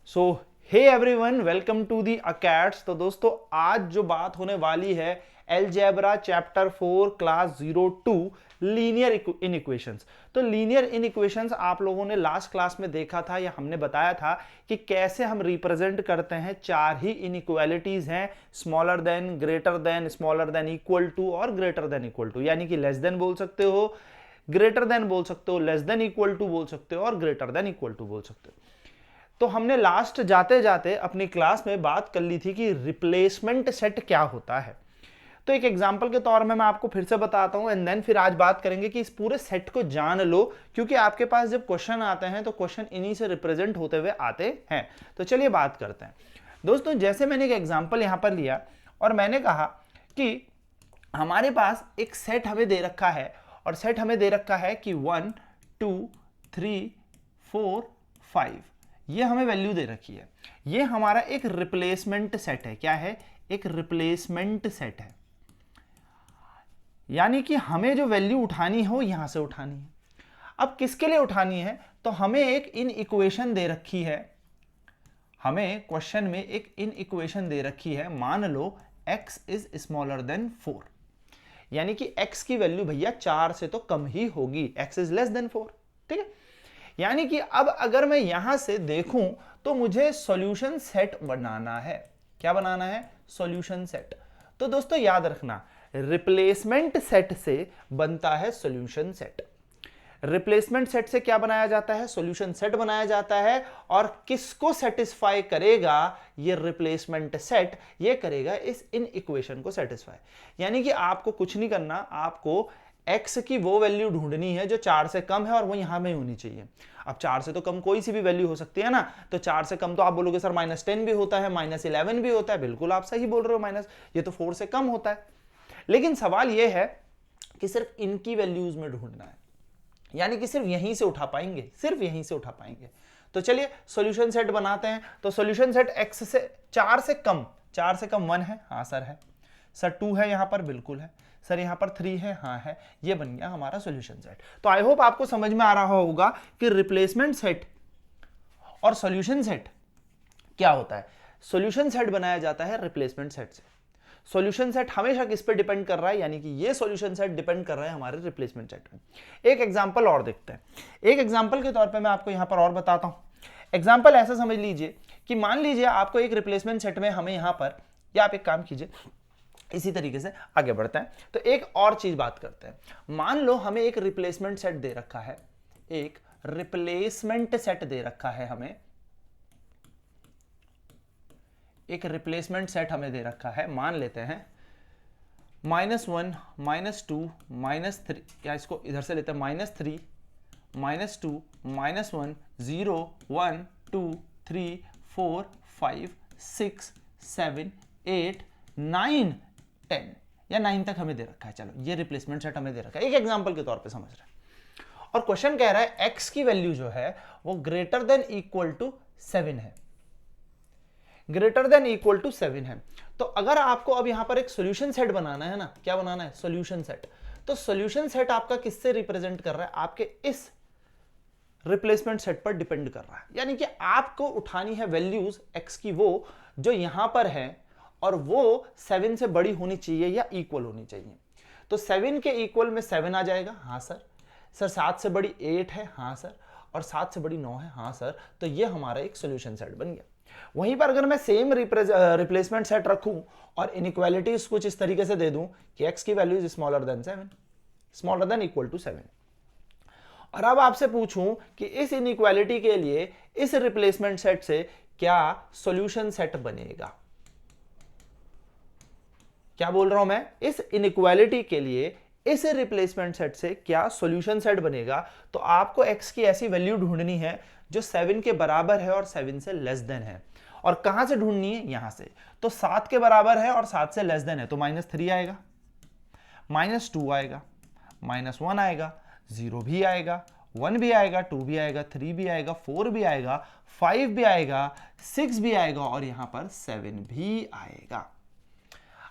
So hey everyone, welcome to the Akads. तो दोस्तों आज जो बात होने वाली है algebra chapter 4 class 02 linear inequations. तो लीनियर इनइक्वेशंस आप लोगों ने लास्ट क्लास में देखा था या हमने बताया था कि कैसे हम रिप्रेजेंट करते हैं। चार ही इनइक्वालिटीज हैं, smaller than, greater than, smaller than equal to और ग्रेटर देन इक्वल टू। यानी कि लेस देन बोल सकते हो, ग्रेटर देन बोल सकते हो, लेस देन इक्वल टू बोल सकते हो और ग्रेटर देन इक्वल टू बोल सकते हो। तो हमने लास्ट जाते जाते अपनी क्लास में बात कर ली थी कि रिप्लेसमेंट सेट क्या होता है। तो एक एग्जांपल के तौर में मैं आपको फिर से बताता हूं एंड देन फिर आज बात करेंगे कि इस पूरे सेट को जान लो, क्योंकि आपके पास जब क्वेश्चन आते हैं तो क्वेश्चन इन्हीं से रिप्रेजेंट होते हुए आते हैं। तो चलिए बात करते हैं दोस्तों। जैसे मैंने एक एग्जांपल यहां पर लिया और मैंने कहा कि हमारे पास एक सेट हमें दे रखा है और सेट हमें दे रखा है कि 1 2 3 4 5, ये हमें वैल्यू दे रखी है। ये हमारा एक रिप्लेसमेंट सेट है। क्या है? एक रिप्लेसमेंट सेट है। यानी कि हमें जो वैल्यू उठानी हो यहां से उठानी है। अब किसके लिए उठानी है? तो हमें एक इन इक्वेशन दे रखी है, हमें क्वेश्चन में एक इन इक्वेशन दे रखी है। मान लो x इज स्मॉलर देन 4, यानी कि x की वैल्यू भैया 4 से तो कम ही होगी। x इज लेस देन 4, ठीक है। यानी कि अब अगर मैं यहां से देखूं तो मुझे सॉल्यूशन सेट बनाना है। क्या बनाना है? Solution set. तो दोस्तों याद रखना, रिप्लेसमेंट सेट से बनता है सॉल्यूशन सेट। रिप्लेसमेंट सेट से क्या बनाया जाता है? सॉल्यूशन सेट बनाया जाता है। और किसको सेटिस्फाई करेगा ये रिप्लेसमेंट सेट? ये करेगा इस इन इक्वेशन को सेटिस्फाई। यानी कि आपको कुछ नहीं करना, आपको x की वो वैल्यू ढूंढनी है जो 4 से कम है और वो यहां में होनी चाहिए। अब 4 से तो कम कोई सी भी वैल्यू हो सकती है ना, तो 4 से कम तो आप बोलोगे सर -10 भी होता है, -11 भी होता है। बिल्कुल आप सही बोल रहे हो, माइनस ये तो 4 से कम होता है। लेकिन सवाल ये है कि सिर्फ इनकी वैल्यूज में ढूंढना है, यानी कि सिर्फ यहीं से उठा पाएंगे, सिर्फ यहीं से उठा पाएंगे। तो चलिए सॉल्यूशन सेट बनाते हैं। तो सॉल्यूशन सेट x से 4 से कम, 4 से कम 1 है, हाँ सर है। सर 2 है यहां पर, बिल्कुल है। सर यहां पर 3 है, हाँ है। ये बन गया हमारा सॉल्यूशन सेट। तो आई होप आपको समझ में आ रहा होगा कि रिप्लेसमेंट सेट और सॉल्यूशन सेट क्या होता है। सॉल्यूशन सेट बनाया जाता है रिप्लेसमेंट सेट से। सॉल्यूशन सेट हमेशा किस पे डिपेंड कर रहा है? यानी कि ये सॉल्यूशन सेट डिपेंड कर रहा है हमारे रिप्लेसमेंट सेट में। एक एग्जांपल और देखते हैं। एक एग्जांपल के तौर पे मैं आपको यहां पर और बताता हूं। एग्जांपल ऐसा समझ लीजिए कि मान लीजिए आपको एक रिप्लेसमेंट सेट में हमें यहां पर, या आप एक काम कीजिए, इसी तरीके से आगे बढ़ते हैं। तो एक और चीज बात करते हैं। मान लो हमें एक रिप्लेसमेंट सेट दे रखा है, एक रिप्लेसमेंट सेट दे रखा है हमें, एक रिप्लेसमेंट सेट हमें दे रखा है। मान लेते हैं -1 -2 -3, या इसको इधर से लेते हैं -3 -2 -1 0 1 2 3 4 5 6 7 8 9 10, या 9 तक हमें दे रखा है। चलो ये रिप्लेसमेंट सेट हमें दे रखा है, एक एग्जांपल के तौर पे समझ रहे हैं। और क्वेश्चन कह रहा है x की वैल्यू जो है वो ग्रेटर देन इक्वल टू 7 है, ग्रेटर देन इक्वल टू 7 है। तो अगर आपको अब यहां पर एक सॉल्यूशन सेट बनाना है ना, क्या बनाना है? Solution set. तो सॉल्यूशन सेट आपका किससे रिप्रेजेंट कर रहा है? आपके इस रिप्लेसमेंट सेट पर डिपेंड कर रहा है। यानी कि आपको उठानी है वैल्यूज x की वो जो यहां पर है, और वो 7 से बड़ी होनी चाहिए या इक्वल होनी चाहिए। तो 7 के इक्वल में 7 आ जाएगा, हाँ सर। सर 7 से बड़ी 8 है, हाँ सर। और 7 से बड़ी 9 है, हाँ सर। तो ये हमारा एक सॉल्यूशन सेट बन गया। वहीं पर अगर मैं सेम रिप्लेसमेंट सेट रखूं और इनइक्वालिटीज कुछ इस तरीके से दे दूं कि x की value is smaller than 7, smaller than equal to 7, और अब आपसे पूछूं कि इस इनइक्वालिटी के लिए इस रिप्लेसमेंट सेट से क्या सॉल्यूशन सेट बनेगा? क्या बोल रहा हूं मैं? इस इनइक्वालिटी के लिए इस रिप्लेसमेंट सेट से क्या सॉल्यूशन सेट बनेगा? तो आपको x की ऐसी वैल्यू ढूंढनी है जो 7 के बराबर है और 7 से लेस देन है। और कहां से ढूंढनी है? यहां से। तो 7 के बराबर है और 7 से लेस देन है, तो -3 आएगा, -2 आएगा, -1 आएगा, 0 भी आएगा, 1 भी आएगा, 2 भी आएगा, 3 भी आएगा, 4 भी आएगा, 5 भी आएगा, 6 भी आएगा और यहां पर 7 भी आएगा।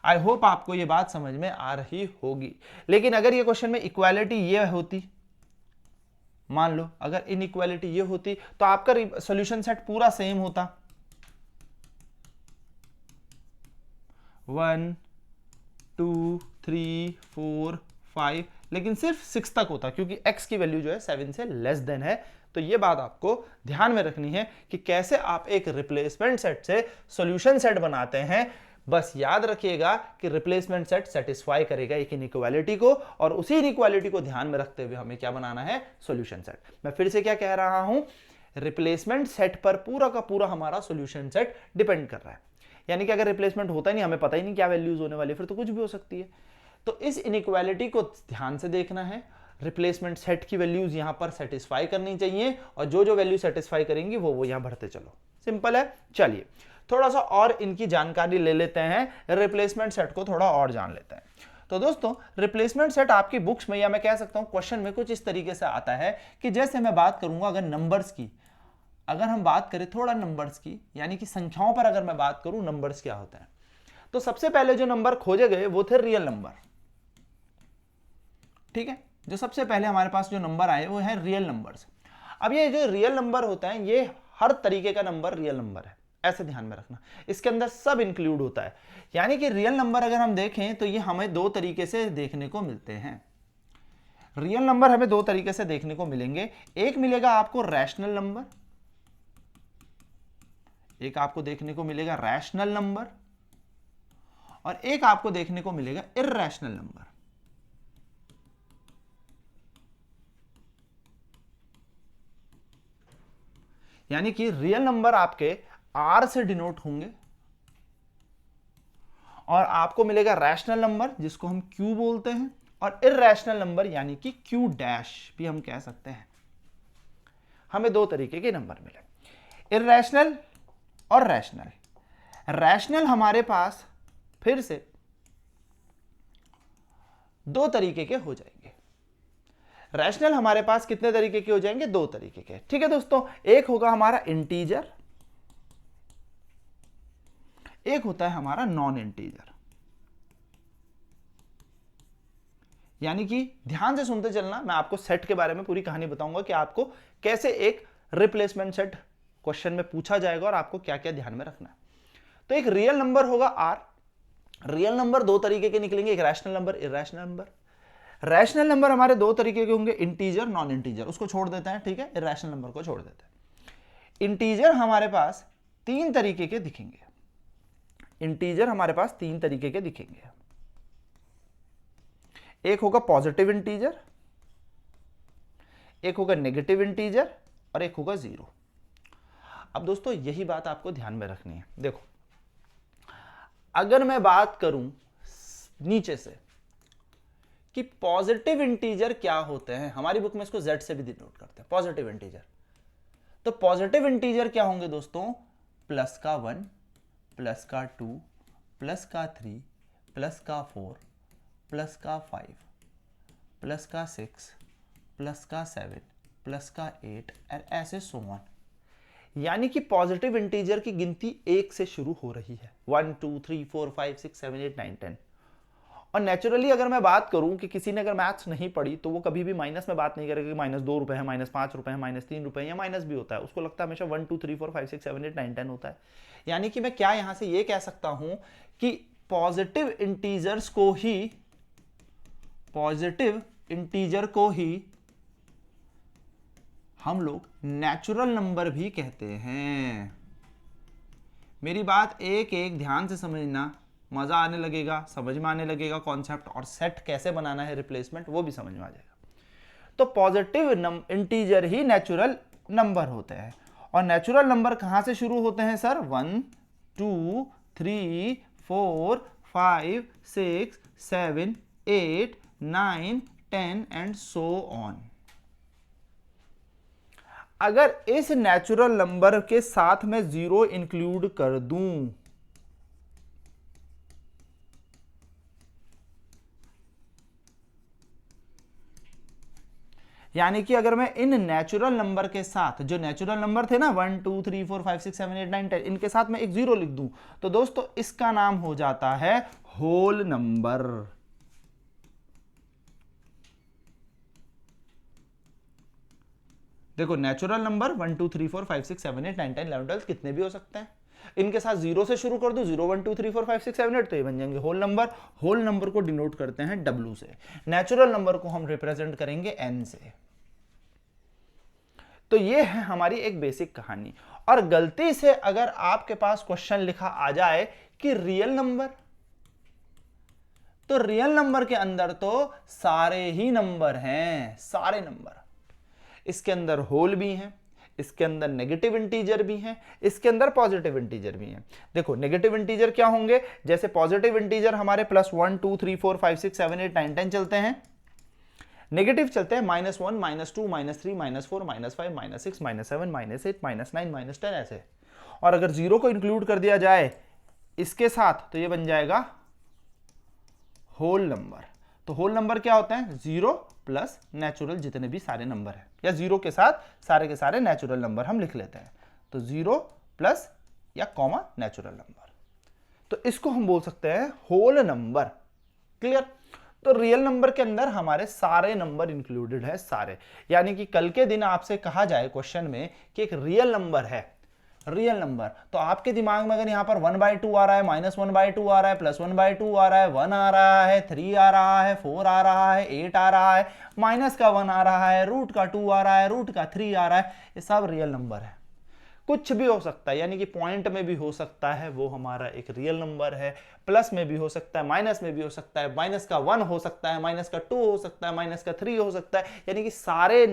आई होप आपको ये बात समझ में आ रही होगी। लेकिन अगर ये क्वेश्चन में इक्वालिटी ये होती, मान लो अगर इनइक्वालिटी ये होती, तो आपका सॉल्यूशन सेट पूरा सेम होता। 1 2 3 4 5, लेकिन सिर्फ 6 तक होता क्योंकि x की वैल्यू जो है 7 से लेस देन है। तो ये बात आपको ध्यान में रखनी है कि कैसे आप एक रिप्लेसमेंट सेट से सॉल्यूशन सेट बनाते हैं। बस याद रखिएगा कि रिप्लेसमेंट सेट सेटिस्फाई करेगा एक इनइक्वालिटी को, और उसी इनइक्वालिटी को ध्यान में रखते हुए हमें क्या बनाना है, सॉल्यूशन सेट। मैं फिर से क्या कह रहा हूं, रिप्लेसमेंट सेट पर पूरा का पूरा हमारा सॉल्यूशन सेट डिपेंड कर रहा है। यानी कि अगर रिप्लेसमेंट होता ही नहीं, हमें पता ही नहीं क्या वैल्यूज होने वाली, फिर तो कुछ भी हो सकती है। तो इस इनइक्वालिटी को ध्यान से देखना है, रिप्लेसमेंट सेट की वैल्यूज यहां पर सेटिस्फाई करनी चाहिए, और जो जो वैल्यू सेटिस्फाई करेंगी वो यहां भरते चलो। सिंपल है। चलिए थोड़ा सा और इनकी जानकारी ले लेते हैं, रिप्लेसमेंट सेट को थोड़ा और जान लेते हैं। तो दोस्तों रिप्लेसमेंट सेट आपकी बुक्स में, या मैं कह सकता हूं क्वेश्चन में, कुछ इस तरीके से आता है कि जैसे मैं बात करूंगा अगर नंबर्स की, अगर हम बात करें थोड़ा नंबर्स की, यानी कि संख्याओं पर अगर मैं बात करूं नंबर्स क्या होता है, तो सबसे पहले जो नंबर खोजे गए वो थे रियल नंबर। ठीक है, जो सबसे पहले हमारे पास जो नंबर आए वो है रियल नंबर्स। अब ये जो रियल नंबर होता है ये हर तरीके का नंबर रियल नंबर है, ऐसे ध्यान में रखना, इसके अंदर सब इंक्लूड होता है। यानी कि रियल नंबर अगर हम देखें तो ये हमें दो तरीके से देखने को मिलते हैं। रियल नंबर हमें दो तरीके से देखने को मिलेंगे, एक मिलेगा आपको रैशनल नंबर, एक आपको देखने को मिलेगा रैशनल नंबर, और एक आपको देखने को मिलेगा इर्रेशनल नंबर। यानी कि रियल नंबर आपके आर से डिनोट होंगे, और आपको मिलेगा रैशनल नंबर जिसको हम क्यू बोलते हैं, और इर्रेशनल नंबर यानी कि क्यू डैश भी हम कह सकते हैं। हमें दो तरीके के नंबर मिले, इर्रेशनल और रैशनल। रैशनल हमारे पास फिर से दो तरीके के हो जाएंगे। रैशनल हमारे पास कितने तरीके के हो जाएंगे, दो तरीके के। ठीक है दोस्तों, एक होगा हमारा इंटीजर, एक होता है हमारा नॉन इंटीजर। यानी कि ध्यान से सुनते चलना, मैं आपको सेट के बारे में पूरी कहानी बताऊंगा कि आपको कैसे एक रिप्लेसमेंट सेट क्वेश्चन में पूछा जाएगा और आपको क्या क्या ध्यान में रखना है। तो एक रियल नंबर होगा आर। रियल नंबर दो तरीके के निकलेंगे, एक rational number, irrational number. Rational number हमारे दो तरीके के होंगे, इंटीजर, नॉन इंटीजर, उसको छोड़ देते हैं। ठीक है, इर्रेशनल नंबर को छोड़ देते हैं। इंटीजर हमारे पास तीन तरीके के दिखेंगे, इंटीजर हमारे पास तीन तरीके के दिखेंगे। एक होगा पॉजिटिव इंटीजर, एक होगा नेगेटिव इंटीजर, और एक होगा जीरो। अब दोस्तों यही बात आपको ध्यान में रखनी है। देखो अगर मैं बात करूं नीचे से कि पॉजिटिव इंटीजर क्या होते हैं, हमारी बुक में इसको जेड से भी डिनोट करते हैं, पॉजिटिव इंटीजर। तो पॉजिटिव इंटीजर क्या होंगे दोस्तों, प्लस का 1, प्लस का 2, प्लस का 3, प्लस का 4, प्लस का 5, प्लस का 6, प्लस का 7, प्लस का 8, और ऐसे सो ऑन। यानी कि पॉजिटिव इंटीजर की गिनती एक से शुरू हो रही है, 1 2 3 4 5 6 7 8 9 10। और नेचुरली अगर मैं बात करूं कि किसी ने अगर मैथ्स नहीं पढ़ी तो वो कभी भी माइनस में बात नहीं करेगा कि -2 रुपए है, -5 रुपए है, -3 रुपए है, या माइनस भी होता है। उसको लगता है हमेशा 1 2 3 4 5 6 7 8 9 10 होता है। यानी कि मैं क्या यहां से ये कह सकता हूं कि पॉजिटिव इंटीजर को ही हम लोग नेचुरल नंबर भी कहते हैं। मेरी बात एक एक ध्यान से समझना, मजा आने लगेगा, समझ में आने लगेगा कॉन्सेप्ट, और सेट कैसे बनाना है रिप्लेसमेंट वो भी समझ में आ जाएगा। तो पॉजिटिव इंटीजर ही नेचुरल नंबर होते हैं। और नेचुरल नंबर कहां से शुरू होते हैं सर, 1 2 3 4 5 6 7 8 9 10 एंड सो ऑन। अगर इस नेचुरल नंबर के साथ मैं जीरो इंक्लूड कर दूं, यानी कि अगर मैं इन नेचुरल नंबर के साथ, जो नेचुरल नंबर थे ना 1 2 3 4 5 6 7 8 9 10, इनके साथ मैं एक जीरो लिख दूं, तो दोस्तों इसका नाम हो जाता है होल नंबर। देखो नेचुरल नंबर 1 2 3 4 5 6 7 8 9 10 11 12 कितने भी हो सकते हैं, इनके साथ 0 से शुरू कर दूं, 0 1 2 3 4 5 6 7 8, तो ये बन जाएंगे होल नंबर। होल नंबर को डिनोट करते हैं W से, नेचुरल नंबर को हम रिप्रेजेंट करेंगे N से। तो ये है हमारी एक बेसिक कहानी। और गलती से अगर आपके पास क्वेश्चन लिखा आ जाए कि रियल नंबर, तो रियल नंबर के अंदर तो सारे ही नंबर हैं, सारे नंबर। इसके अंदर होल भी हैं, इसके अंदर नेगेटिव इंटीजर भी हैं, इसके अंदर पॉजिटिव इंटीजर भी हैं। देखो नेगेटिव इंटीजर क्या होंगे, जैसे पॉजिटिव इंटीजर हमारे +1 2 3 4 5 6 7 8 9 10 चलते हैं, नेगेटिव चलते हैं -1 -2 -3 -4 -5 -6 -7 -8 -9 -10 ऐसे। और अगर 0 को इंक्लूड कर दिया जाए इसके साथ तो ये बन जाएगा होल नंबर। तो होल नंबर क्या होते हैं, 0 प्लस नेचुरल जितने भी सारे नंबर हैं, या 0 के साथ सारे के सारे नेचुरल नंबर हम लिख लेते हैं। तो 0 प्लस या कॉमा नेचुरल नंबर, तो इसको हम बोल सकते हैं होल नंबर। क्लियर। तो रियल नंबर के अंदर हमारे सारे नंबर इंक्लूडेड है, सारे। यानी कि कल के दिन आपसे कहा जाए क्वेश्चन में कि एक रियल नंबर है, रियल नंबर, तो आपके दिमाग में अगर यहां पर 1/2 आ रहा है, -1/2 आ रहा है, +1/2 आ रहा है, 1 आ रहा है, 3 आ रहा है, 4 आ रहा है, 8 आ रहा है, -1 आ रहा है, √2 आ रहा है, √3 आ रहा है, ये सब रियल नंबर है। कुछ भी हो सकता है, यानी कि पॉइंट में भी हो सकता है, वो हमारा एक रियल नंबर है। प्लस में भी हो सकता है, माइनस में भी हो सकता है, -1 हो सकता है, -2 हो सकता है, -3 हो सकता है, यानी कि सारे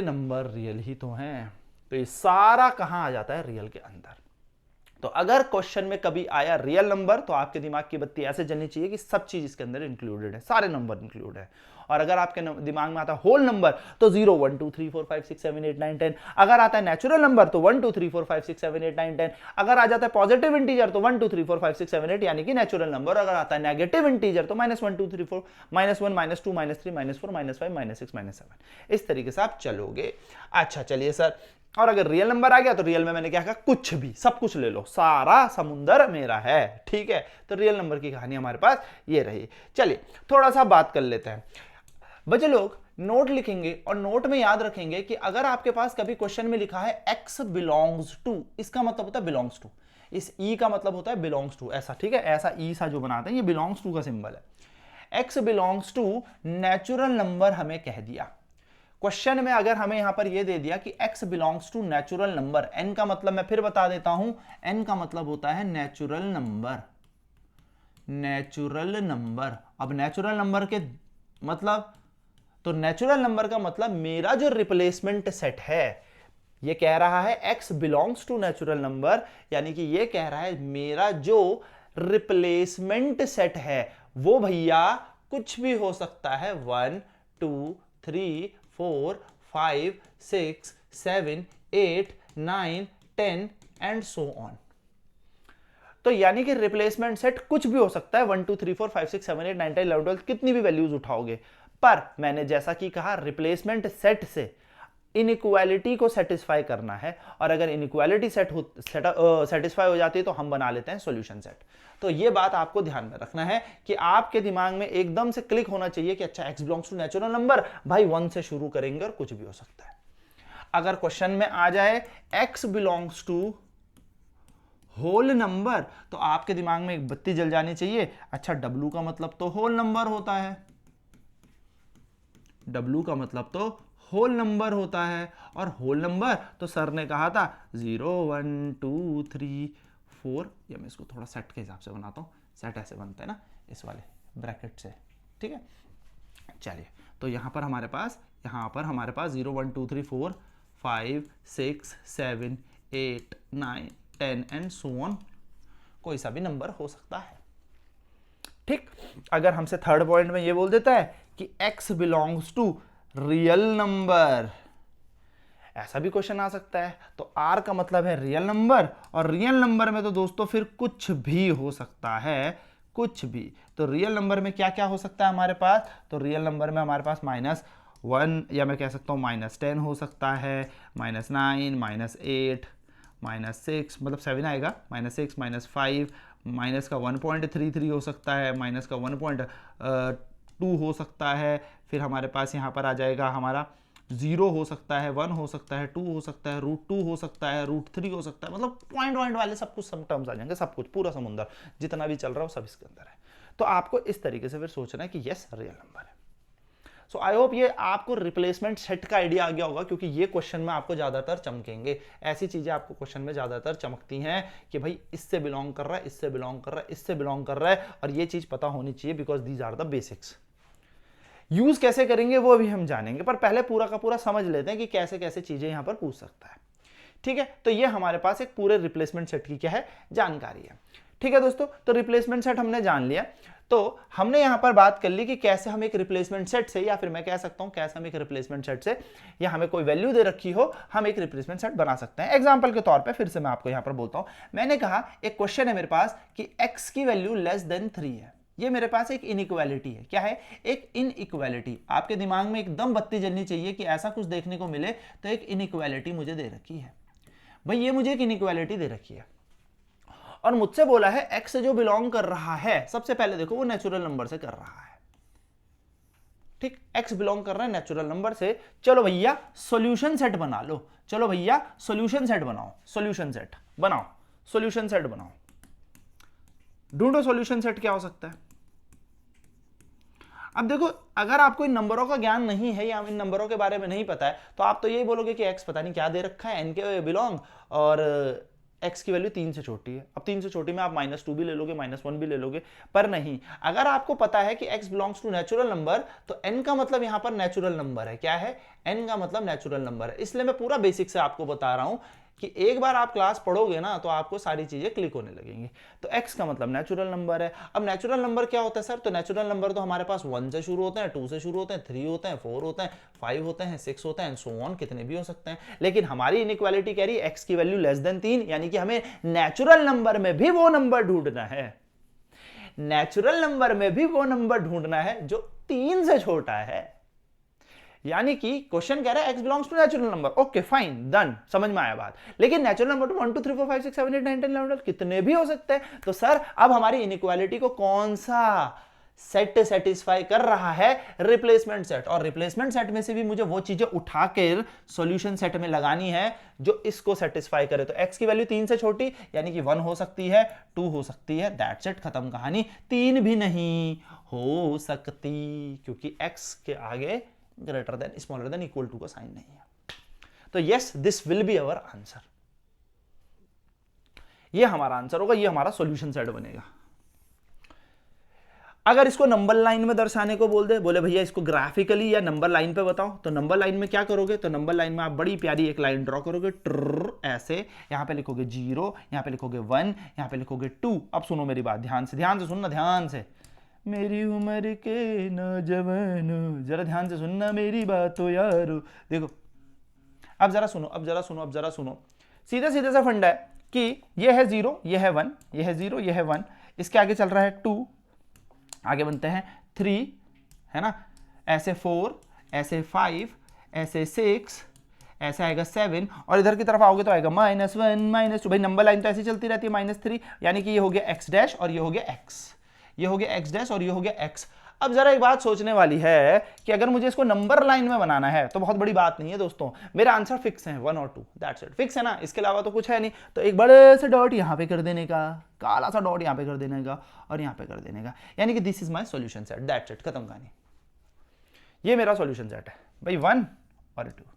नंबर रियल ही तो हैं। तो ये सारा कहां आ जाता है, रियल के अंदर। तो अगर क्वेश्चन में कभी आया रियल नंबर, तो आपके दिमाग की बत्ती ऐसे जलनी चाहिए कि सब चीज इसके अंदर इंक्लूडेड है, सारे नंबर इंक्लूड है। और अगर आपके दिमाग में आता है होल नंबर, तो 0 1 2 3 4 5 6 7 8 9 10। अगर आता है नेचुरल नंबर तो 1 2 3 4 5 6 7 8 9 10। अगर आ जाता है पॉजिटिव इंटीजर तो 1 2 3 4 5 6 7 8, यानी कि नेचुरल नंबर। अगर आता है नेगेटिव इंटीजर तो -1 2 3 4 -1 -2 -3 -4 -5 -6 -7। इस तरीके से आप चलोगे। अच्छा चलिए सर, और अगर रियल नंबर आ गया तो रियल में मैंने क्या कहा, कुछ भी, सब कुछ ले लो, सारा समुंदर मेरा है। ठीक है, तो रियल नंबर की कहानी हमारे पास ये रही। चलिए थोड़ा सा बात कर लेते हैं। बच्चे लोग नोट लिखेंगे और नोट में याद रखेंगे कि अगर आपके पास कभी क्वेश्चन में लिखा है x बिलोंग्स टू, इसका मतलब होता है बिलोंग्स टू, इस ई का मतलब होता है बिलोंग्स टू, ऐसा। ठीक है, ऐसा ई सा जो बनाते हैं ये बिलोंग्स टू का सिंबल है। x belongs to natural number हमें कह दिया। क्वेश्चन में अगर हमें यहां पर यह दे दिया कि x belongs to natural number, n का मतलब मैं फिर बता देता हूं, n का मतलब होता है नेचुरल नंबर, नेचुरल नंबर। अब नेचुरल नंबर के मतलब, तो नेचुरल नंबर का मतलब मेरा जो रिप्लेसमेंट सेट है, ये कह रहा है x belongs to natural number, यानी कि ये कह रहा है मेरा जो रिप्लेसमेंट सेट है वो भैया कुछ भी हो सकता है, 1 2 3 4 5 6 7 8 9 10 एंड सो ऑन। तो यानी कि रिप्लेसमेंट सेट कुछ भी हो सकता है, 1 2 3 4 5 6 7 8 9 10 11 12 कितनी भी वैल्यूज उठाओगे। पर मैंने जैसा कि कहा रिप्लेसमेंट सेट से इनइक्वालिटी को सेटिस्फाई करना है, और अगर इनइक्वालिटी सेटिस्फाई हो जाती है तो हम बना लेते हैं सॉल्यूशन सेट। तो ये बात आपको ध्यान में रखना है कि आपके दिमाग में एकदम से क्लिक होना चाहिए कि अच्छा x belongs to natural number, भाई 1 से शुरू करेंगे और कुछ भी हो सकता है। अगर क्वेश्चन में आ जाए x belongs to whole number, तो आपके दिमाग में एक बत्ती जल जानी चाहिए, अच्छा W का मतलब तो होल नंबर होता है, W का मतलब तो होल नंबर होता है। और होल नंबर तो सर ने कहा था 0 1 2 3 4, या मैं इसको थोड़ा सेट के हिसाब से बनाता हूँ, सेट ऐसे बनता है ना इस वाले ब्रैकेट से। ठीक है, चलिए तो यहाँ पर हमारे पास 0 1 2 3 4 5 6 7 8 9 10 एंड सो ऑन, कोई सा भी नंबर हो सकता है। ठीक, अगर हमसे थर्ड पॉइंट में ये बोल देता है कि x belongs to real number, ऐसा भी क्वेश्चन आ सकता है। तो r का मतलब है रियल नंबर, और रियल नंबर में तो दोस्तों फिर कुछ भी हो सकता है, कुछ भी। तो रियल नंबर में क्या क्या हो सकता है हमारे पास, तो रियल नंबर में हमारे पास -1, या मैं कह सकता हूँ -10 हो सकता है, -9 -8 -6, मतलब 7 आएगा, -6 -5, माइनस का 1.33 हो सकता है, माइनस का 1.2 हो सकता है। फिर हमारे पास यहाँ पर आ जाएगा हमारा 0 हो सकता है, 1 हो सकता है, 2 हो सकता है, √2 हो सकता है, √3 हो सकता है, मतलब पॉइंट वाले सब कुछ सब टर्म्स आ जाएंगे, सब कुछ पूरा समुंदर जितना भी चल रहा हो सब इसके अंदर है। तो आपको इस तरीके से फिर सोचना है कि यस रियल नंबर है। सो आई होप ये आपको रिप्लेसमेंट सेट का आइडिया आ गया होगा, क्योंकि ये क्वेश्चन में आपको ज्यादातर चमकेंगे, ऐसी चीजें आपको क्वेश्चन में ज्यादातर चमकती हैं कि भाई इससे बिलोंग कर रहा है, इससे बिलोंग कर रहा है, इससे बिलोंग कर रहा है, और ये चीज पता होनी चाहिए, because these are the basics. Use कैसे करेंगे वो भी हम जानेंगे, पर पहले पूरा का पूरा समझ लेते हैं कि कैसे कैसे चीजें यहां पर पूछ सकता है। ठीक है, तो ये हमारे पास एक पूरे रिप्लेसमेंट सेट की क्या है, जानकारी है। ठीक है दोस्तों, तो रिप्लेसमेंट सेट हमने जान लिया। तो हमने यहां पर बात कर ली कि कैसे हम एक रिप्लेसमेंट सेट से, या फिर मैं कह सकता हूं कैसे हम एक रिप्लेसमेंट सेट से, या हमें कोई वैल्यू दे रखी हो, हम एक रिप्लेसमेंट सेट बना सकते हैं। एग्जांपल के तौर पे फिर से मैं आपको यहां पर बोलता हूं, मैंने कहा एक क्वेश्चन है मेरे पास कि x की वैल्यू लेस देन 3 है। ये मेरे पास एक इनइक्वालिटी है। क्या है? एक इनइक्वालिटी। आपके दिमाग में एकदम बत्ती जलनी चाहिए कि ऐसा कुछ देखने को मिले तो एक इनइक्वालिटी मुझे दे रखी है। भाई ये मुझे एक इनइक्वालिटी दे रखी है और मुझसे बोला है x से जो बिलोंग कर रहा है, सबसे पहले देखो वो नेचुरल नंबर से कर रहा है। ठीक, x बिलोंग कर रहा है नेचुरल नंबर से। चलो भैया सॉल्यूशन सेट बना लो, चलो भैया सॉल्यूशन सेट बनाओ, सॉल्यूशन सेट बनाओ, सॉल्यूशन सेट बनाओ। ढूंढो सॉल्यूशन सेट क्या हो सकता है। अब देखो, अगर आपको इन नंबरों का ज्ञान नहीं है या इन नंबरों के बारे में नहीं पता है, तो आप तो यही बोलोगे कि x पता नहीं क्या दे रखा है, n के बिलोंग, और x की वैल्यू 3 से छोटी है। अब 3 से छोटी में आप -2 भी ले लोगे, -1 भी ले लोगे, पर नहीं, अगर आपको पता है कि x belongs to natural number, तो n का मतलब यहां पर नेचुरल नंबर है। क्या है? n का मतलब नेचुरल नंबर है। इसलिए मैं पूरा बेसिक से आपको बता रहा हूं कि एक बार आप क्लास पढ़ोगे ना तो आपको सारी चीजें क्लिक होने लगेंगी। तो x का मतलब नेचुरल नंबर है। अब नेचुरल नंबर क्या होता है सर? तो नेचुरल नंबर तो हमारे पास 1 से शुरू होते हैं, 2 से शुरू होते हैं, 3 होते हैं, 4 होते हैं, 5 होते हैं, 6 होते हैं, सो ऑन, कितने भी हो सकते हैं। लेकिन हमारी इनइक्वालिटी कह रही है x की वैल्यू लेस देन 3, यानी कि हमें नेचुरल नंबर में भी वो नंबर ढूंढना है, नेचुरल नंबर में भी वो नंबर ढूंढना है जो 3 से छोटा है। यानी कि क्वेश्चन कह रहा है x belongs to natural number. Okay fine, done, समझ में आया बात। लेकिन नेचुरल नंबर तो 1 2 3 4 5 6 7 8 9 10 11 कितने भी हो सकते हैं। तो सर अब हमारी इनइक्वालिटी को कौन सा सेट सेटिस्फाई कर रहा है? Replacement set. और रिप्लेसमेंट सेट में से भी मुझे वो चीजें उठाकर सॉल्यूशन सेट में लगानी है जो इसको सेटिस्फाई करे। तो x की वैल्यू 3 से छोटी, यानी कि 1 हो सकती है, 2 हो सकती है, दैट्स इट, खत्म कहानी। 3 भी नहीं हो सकती, क्योंकि x के आगे greater than, smaller than, equal to का साइन नहीं है। तो yes, this will be our answer. ये हमारा आंसर होगा, ये हमारा सॉल्यूशन सेट बनेगा। अगर इसको नंबर लाइन में दर्शाने को बोल दे, बोले भैया इसको ग्राफिकली या नंबर लाइन पे बताओ, तो नंबर लाइन में क्या करोगे? तो नंबर लाइन में आप बड़ी प्यारी एक लाइन ड्रॉ करोगे, ऐसे, यहां पे लिखोगे 0, यहां पे लिखोगे 1, यहां पे लिखोगे 2। अब सुनो मेरी बात, ध्यान से सुनना, ध्यान से, मेरी उम्र के नौजवानों, जरा ध्यान से सुनना मेरी बात तो यारो। देखो अब जरा सुनो, अब जरा सुनो, सीधे सीधे सा फंडा है कि ये है 0, ये है 1, ये है 0, ये है 1, इसके आगे चल रहा है 2, आगे बनते हैं 3, है ना, ऐसे 4, ऐसे 5, ऐसे 6, ऐसे आएगा 7, और इधर की तरफ आओगे तो आएगा -1 -2। भाई नंबर लाइन तो ऐसी चलती रहती है, -3, यानी कि ये हो गया x डैश और ये हो गया x, ये हो गया x डैश और ये हो गया x। अब जरा एक बात सोचने वाली है कि अगर मुझे इसको नंबर लाइन में बनाना है तो बहुत बड़ी बात नहीं है दोस्तों, मेरा आंसर फिक्स है 1 और 2, दैट्स इट, फिक्स है ना, इसके अलावा तो कुछ है नहीं। तो एक बड़े से डॉट यहां पे कर देने का, काला सा डॉट यहां पे कर देने का और यहां पे कर देने का, यानी कि this is my solution set, that's it, खत्म कहानी। ये मेरा सॉल्यूशन सेट है भाई, 1 और 2।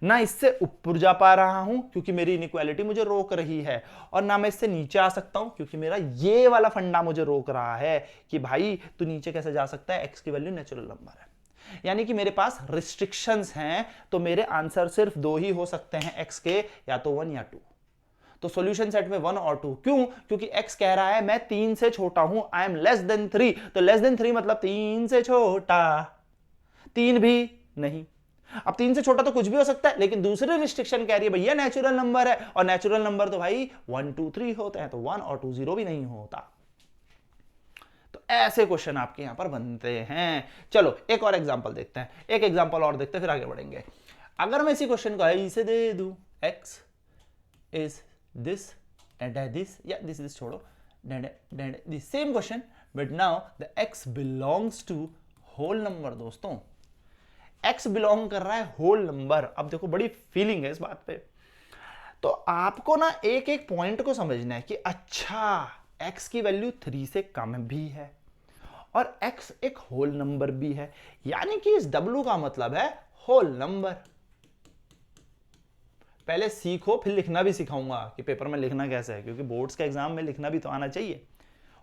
ना इससे ऊपर जा पा रहा हूं क्योंकि मेरी इनइक्वालिटी मुझे रोक रही है, और ना मैं इससे नीचे आ सकता हूं क्योंकि मेरा ये वाला फंडा मुझे रोक रहा है कि भाई तू नीचे कैसे जा सकता है, x की वैल्यू नेचुरल नंबर है। यानी कि मेरे पास रिस्ट्रिक्शंस हैं, तो मेरे आंसर सिर्फ 2 ही हो सकते हैं x के, या तो 1 या 2। तो सॉल्यूशन सेट में 1 और 2, क्यों? क्योंकि x कह रहा है मैं 3 से छोटा हूं, आई एम लेस देन 3, तो लेस देन 3 मतलब 3 से छोटा, 3 भी नहीं। अब 3 से छोटा तो कुछ भी हो सकता है, लेकिन दूसरी रिस्ट्रिक्शन कह रही है भैया नेचुरल नंबर है, और नेचुरल नंबर तो भाई 1 2 3 होते हैं, तो 1 और 2 0 भी नहीं होता। तो ऐसे क्वेश्चन आपके यहां पर बनते हैं। चलो एक और एग्जांपल देखते हैं, एक एग्जांपल और देखते हैं, फिर आगे बढ़ेंगे। अगर मैं इसी क्वेश्चन को ऐसे दे दूं, x is this and this, या दिस छोड़ो, this same question, but now the x belongs to whole number. दोस्तों x बिलोंग कर रहा है होल नंबर। अब देखो बड़ी फीलिंग है इस बात पे, तो आपको ना एक एक पॉइंट को समझना है कि अच्छा x की वैल्यू 3 से कम भी है और x एक होल नंबर भी है, यानी कि इस w का मतलब है होल नंबर। पहले सीखो फिर लिखना भी सिखाऊंगा कि पेपर में लिखना कैसे है, क्योंकि बोर्ड्स के एग्जाम में लिखना भी तो आना चाहिए।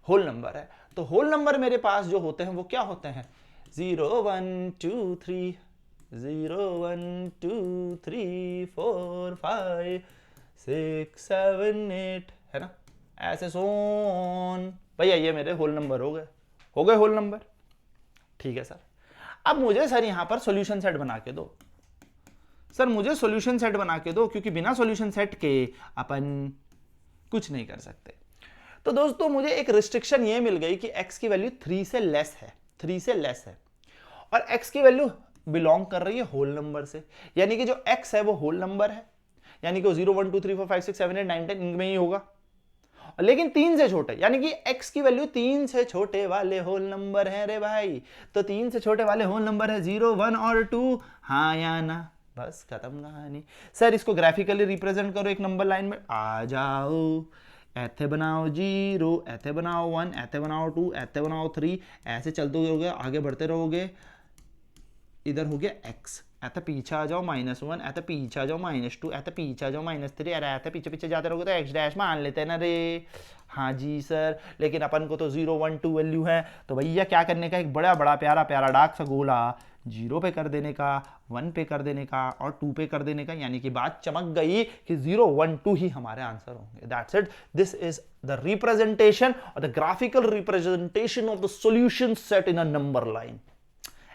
होल नंबर है तो होल नंबर मेरे पास जो होते हैं वो क्या होते हैं, 0 1 2 3, 0 1 2 3 4 5 6 7 8, है ना, ऐसे सोन। भैया ये मेरे होल नंबर हो गए होल नंबर। ठीक है सर, अब मुझे सर यहां पर सॉल्यूशन सेट बना के दो, सर मुझे सॉल्यूशन सेट बना के दो, क्योंकि बिना सॉल्यूशन सेट के अपन कुछ नहीं कर सकते। तो दोस्तों मुझे एक रिस्ट्रिक्शन ये मिल गई कि x की वैल्यू 3 से लेस है, 3 से लेस है, और x की वैल्यू बिलोंग कर रही है होल नंबर से, यानी कि जो x है वो होल नंबर है, यानी कि 0 1 2 3 4 5 6 7 8 9 10 इनमें ही होगा, लेकिन 3 से छोटे, यानी कि x की वैल्यू 3 से छोटे वाले होल नंबर हैं रे भाई। तो 3 से छोटे वाले होल नंबर है 0 1 और 2, हाँ या ना, बस खत्म कहानी। सर इसको ग्राफिकली रिप्रेजेंट करो एक नंबर लाइन में, आ जाओ, ऐथे बनाओ 0, ऐथे बनाओ 1, ऐथे बनाओ 2, ऐथे बनाओ 3, ऐसे चलते रहोगे, आगे बढ़ते रहोगे। इधर हो गया x, ऐसे पीछे आ जाओ -1, ऐसे पीछे आ जाओ -2, ऐसे पीछे आ जाओ -3, अरे ऐसे पीछे पीछे जाते रहोगे तो x डैश मान लेते हैं ना रे। हाँ जी सर, लेकिन अपन को तो 0 1 2 वैल्यू है, तो भैया क्या करने का, एक बड़ा बड़ा प्यारा प्यारा डार्क सा गोला 0 पे कर देने का, 1 पे कर देने का और 2 पे कर देने का, यानी कि बात चमक गई कि 0 1 2 ही हमारे आंसर होंगे। That's it, this is the representation और the graphical representation of the solution set in a number line.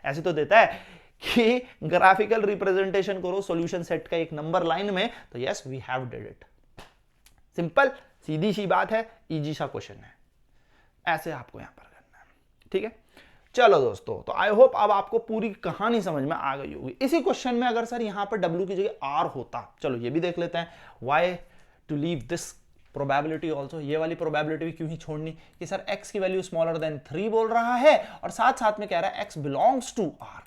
ऐसे तो देता है कि ग्राफिकल रिप्रेजेंटेशन करो सॉल्यूशन सेट का एक नंबर लाइन में, तो yes we have did it. Simple सीधी सी बात है, इजी सा क्वेश्चन है, ऐसे आपको यहां पर करना है। ठीक है, चलो दोस्तों, तो आई होप अब आपको पूरी कहानी समझ में आ गई होगी। इसी क्वेश्चन में अगर सर यहां पर W की जगह R होता, चलो ये भी देख लेते हैं, why to leave this probability also, ये वाली प्रोबेबिलिटी भी क्यों ही छोड़नी, कि सर x की वैल्यू स्मॉलर देन 3 बोल रहा है और साथ साथ में कह रहा है x बिलोंग्स टू R।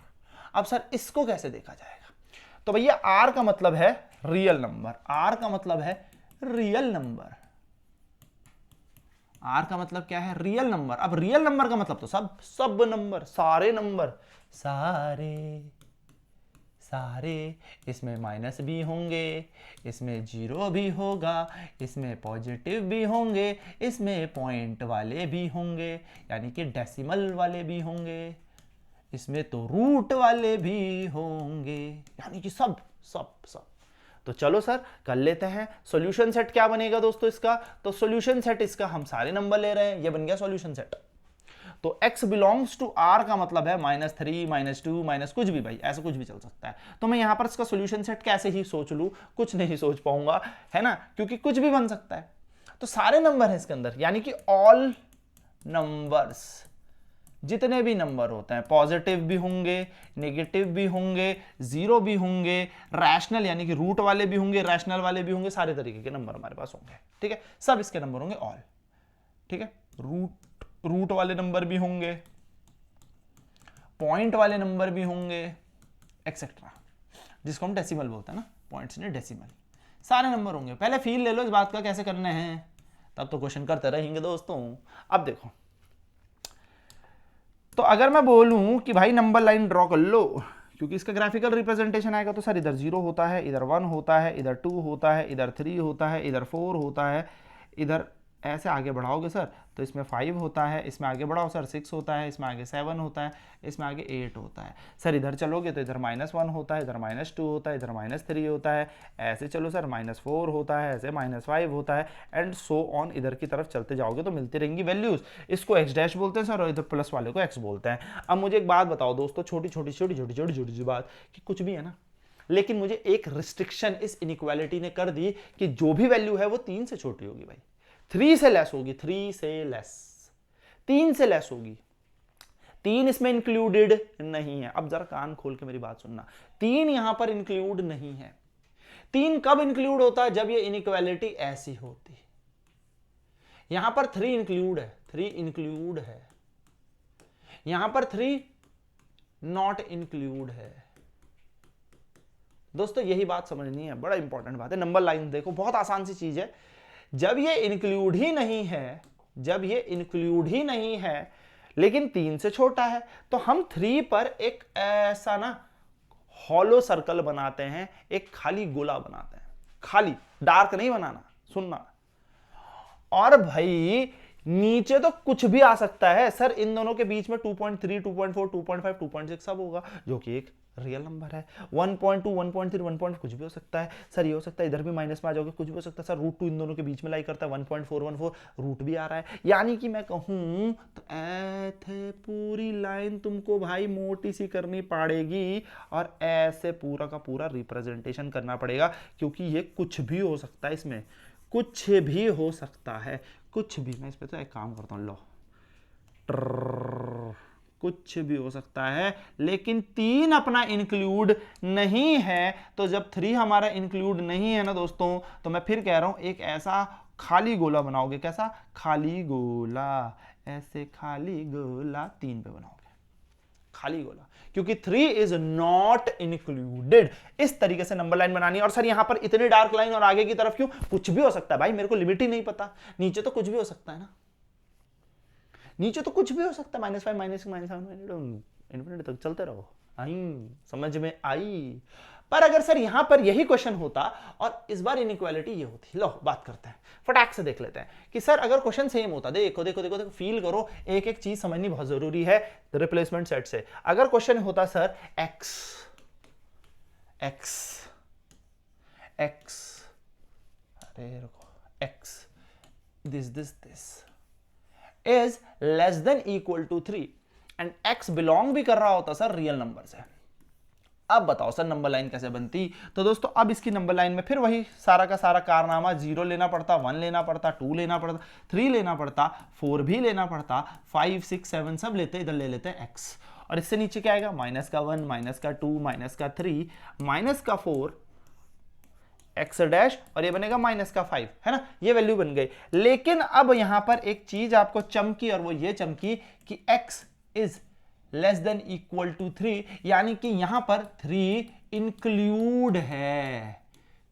अब सर इसको कैसे देखा जाएगा, तो भैया R का मतलब है रियल नंबर, R का मतलब है रियल नंबर, R का मतलब क्या है, रियल नंबर। अब रियल नंबर का मतलब तो सब नंबर, सारे नंबर, सारे, इसमें माइनस भी होंगे, इसमें 0 भी होगा, इसमें पॉजिटिव भी होंगे, इसमें पॉइंट वाले भी होंगे, यानी कि डेसिमल वाले भी होंगे, इसमें तो रूट वाले भी होंगे, यानी कि सब। तो चलो सर कर लेते हैं सॉल्यूशन सेट। क्या बनेगा दोस्तों इसका, तो सॉल्यूशन सेट इसका हम सारे नंबर ले रहे हैं, ये बन गया सॉल्यूशन सेट। तो x बिलोंग्स टू R का मतलब है -3 -2 माइनस कुछ भी, भाई ऐसा कुछ भी चल सकता है। तो मैं यहां पर इसका सॉल्यूशन सेट कैसे ही सोच लूं, कुछ नहीं सोच पाऊंगा, है ना, क्योंकि कुछ भी बन सकता है। तो सारे नंबर हैं इसके अंदर, यानी कि ऑल नंबर्स, जितने भी नंबर होते हैं, पॉजिटिव भी होंगे, नेगेटिव भी होंगे, 0 भी होंगे, रैशनल यानी कि रूट वाले भी होंगे, रैशनल वाले भी होंगे, सारे तरीके के नंबर हमारे पास होंगे। ठीक है, सब इसके नंबर होंगे ऑल। ठीक है, रूट वाले नंबर भी होंगे, पॉइंट वाले नंबर भी होंगे, एक्सेट्रा, जिसको हम डेसिमल बोलते हैं ना, पॉइंट्स ने डेसिमल, सारे नंबर होंगे। पहले फील ले लो इस बात का कैसे करने हैं, तब तो क्वेश्चन करते रहेंगे दोस्तों। अब देखो, तो अगर मैं बोलूं कि भाई नंबर लाइन ड्रॉ कर लो, क्योंकि इसका ग्राफिकल रिप्रेजेंटेशन आएगा, तो सर इधर 0 होता है, इधर 1 होता है, इधर 2 होता है, इधर 3 होता है, इधर 4 होता है, इधर ऐसे आगे बढ़ाओगे सर तो इसमें 5 होता है, इसमें आगे बढ़ाओ सर 6 होता है, इसमें आगे 7 होता है, इसमें आगे 8 होता है। सर इधर चलोगे तो इधर -1 होता है, इधर -2 होता है, इधर -3 होता है, ऐसे चलो सर -4 होता है, ऐसे -5 होता है, एंड सो ऑन। इधर की तरफ चलते जाओगे तो मिलती रहेंगी वैल्यूज। इसको x डैश बोलते हैं सर, और इधर प्लस वाले को x बोलते हैं। अब मुझे एक बात बताओ दोस्तों, छोटी छोटी सी बात, कि कुछ भी है ना, लेकिन मुझे एक रिस्ट्रिक्शन इस इनइक्वालिटी ने कर दी कि जो भी वैल्यू है वो 3 से छोटी होगी भाई, 3 से लेस होगी, 3 से लेस, 3 से लेस होगी। 3 इसमें इंक्लूडेड नहीं है। अब जरा कान खोल के मेरी बात सुनना, 3 यहां पर इंक्लूड नहीं है। 3 कब इंक्लूड होता है, जब ये इनइक्वालिटी ऐसी होती। यहां पर 3 इंक्लूड है, 3 इंक्लूड है, यहां पर 3 नॉट इंक्लूड है। दोस्तों यही बात समझनी है, बड़ा इंपॉर्टेंट बात है। नंबर लाइन देखो, बहुत आसान सी चीज है। जब ये इंक्लूड ही नहीं है, जब ये इंक्लूड ही नहीं है लेकिन 3 से छोटा है, तो हम 3 पर एक ऐसा ना हॉलो सर्कल बनाते हैं, एक खाली गोला बनाते हैं। खाली, डार्क नहीं बनाना, सुनना। और भाई नीचे तो कुछ भी आ सकता है सर, इन दोनों के बीच में 2.3, 2.4, 2.5, 2.6 सब होगा, जो कि एक रियल नंबर है। 1.2, 1.3, 1. कुछ भी हो सकता है सर, ये हो सकता है इधर भी माइनस में आ जाओगे, कुछ भी हो सकता है सर। √2 इन दोनों के बीच में लाई करता है, 1.414 रूट भी आ रहा है। यानी कि मैं कहूं तो ऐसे पूरी लाइन तुमको भाई मोटी सी करनी पड़ेगी और ऐसे पूरा का पूरा रिप्रेजेंटेशन करना पड़ेगा, क्योंकि ये कुछ भी हो सकता है, इसमें कुछ भी हो सकता है, कुछ भी। मैं इस पे तो एक काम करता हूं, लो, कुछ भी हो सकता है, लेकिन 3 अपना इंक्लूड नहीं है। तो जब 3 हमारा इंक्लूड नहीं है ना दोस्तों, तो मैं फिर कह रहा हूं एक ऐसा खाली गोला बनाओगे। कैसा? खाली गोला, ऐसे खाली गोला 3 पे बनाओगे, खाली गोला, क्योंकि 3 इज नॉट इंक्लूडेड। इस तरीके से नंबर लाइन बनानी है। और सर यहां पर इतनी डार्क लाइन और आगे की तरफ क्यों? कुछ भी हो सकता है भाई, मेरे को लिमिट ही नहीं पता। नीचे तो कुछ भी हो सकता है ना, नीचे तो कुछ भी हो सकता है, -5, -6, इन्फिनिटी तक चलते रहो। आई समझ में आई? पर अगर सर यहां पर यही क्वेश्चन होता और इस बार इनइक्वालिटी ये होती, लो बात करते हैं, फटाक से देख लेते हैं कि सर अगर क्वेश्चन सेम होता, देखो देखो देखो देखो, फील करो, एक एक चीज समझनी बहुत जरूरी है रिप्लेसमेंट सेट से। अगर क्वेश्चन होता सर x x x, अरे रुको, x this is less than equal to 3 and x belong भी कर रहा होता सर रियल नंबर से। अब बताओ सर नंबर लाइन कैसे बनती? तो दोस्तों अब इसकी नंबर लाइन में फिर वही सारा का सारा कारनामा, 0 लेना पड़ता, 1 लेना पड़ता, 2 लेना पड़ता, 3 लेना पड़ता, 4 भी लेना पड़ता, 5, 6, 7 सब लेते, इधर ले लेते हैं x। और इससे नीचे क्या आएगा? -1, -2, -3, -4 x डैश, और ये बनेगा -5, है ना? ये वैल्यू बन गई। लेकिन अब यहां पर एक चीज आपको चमकी, और वो ये चमकी कि x is less than equal to 3, यानी कि यहां पर 3 इंक्लूड है,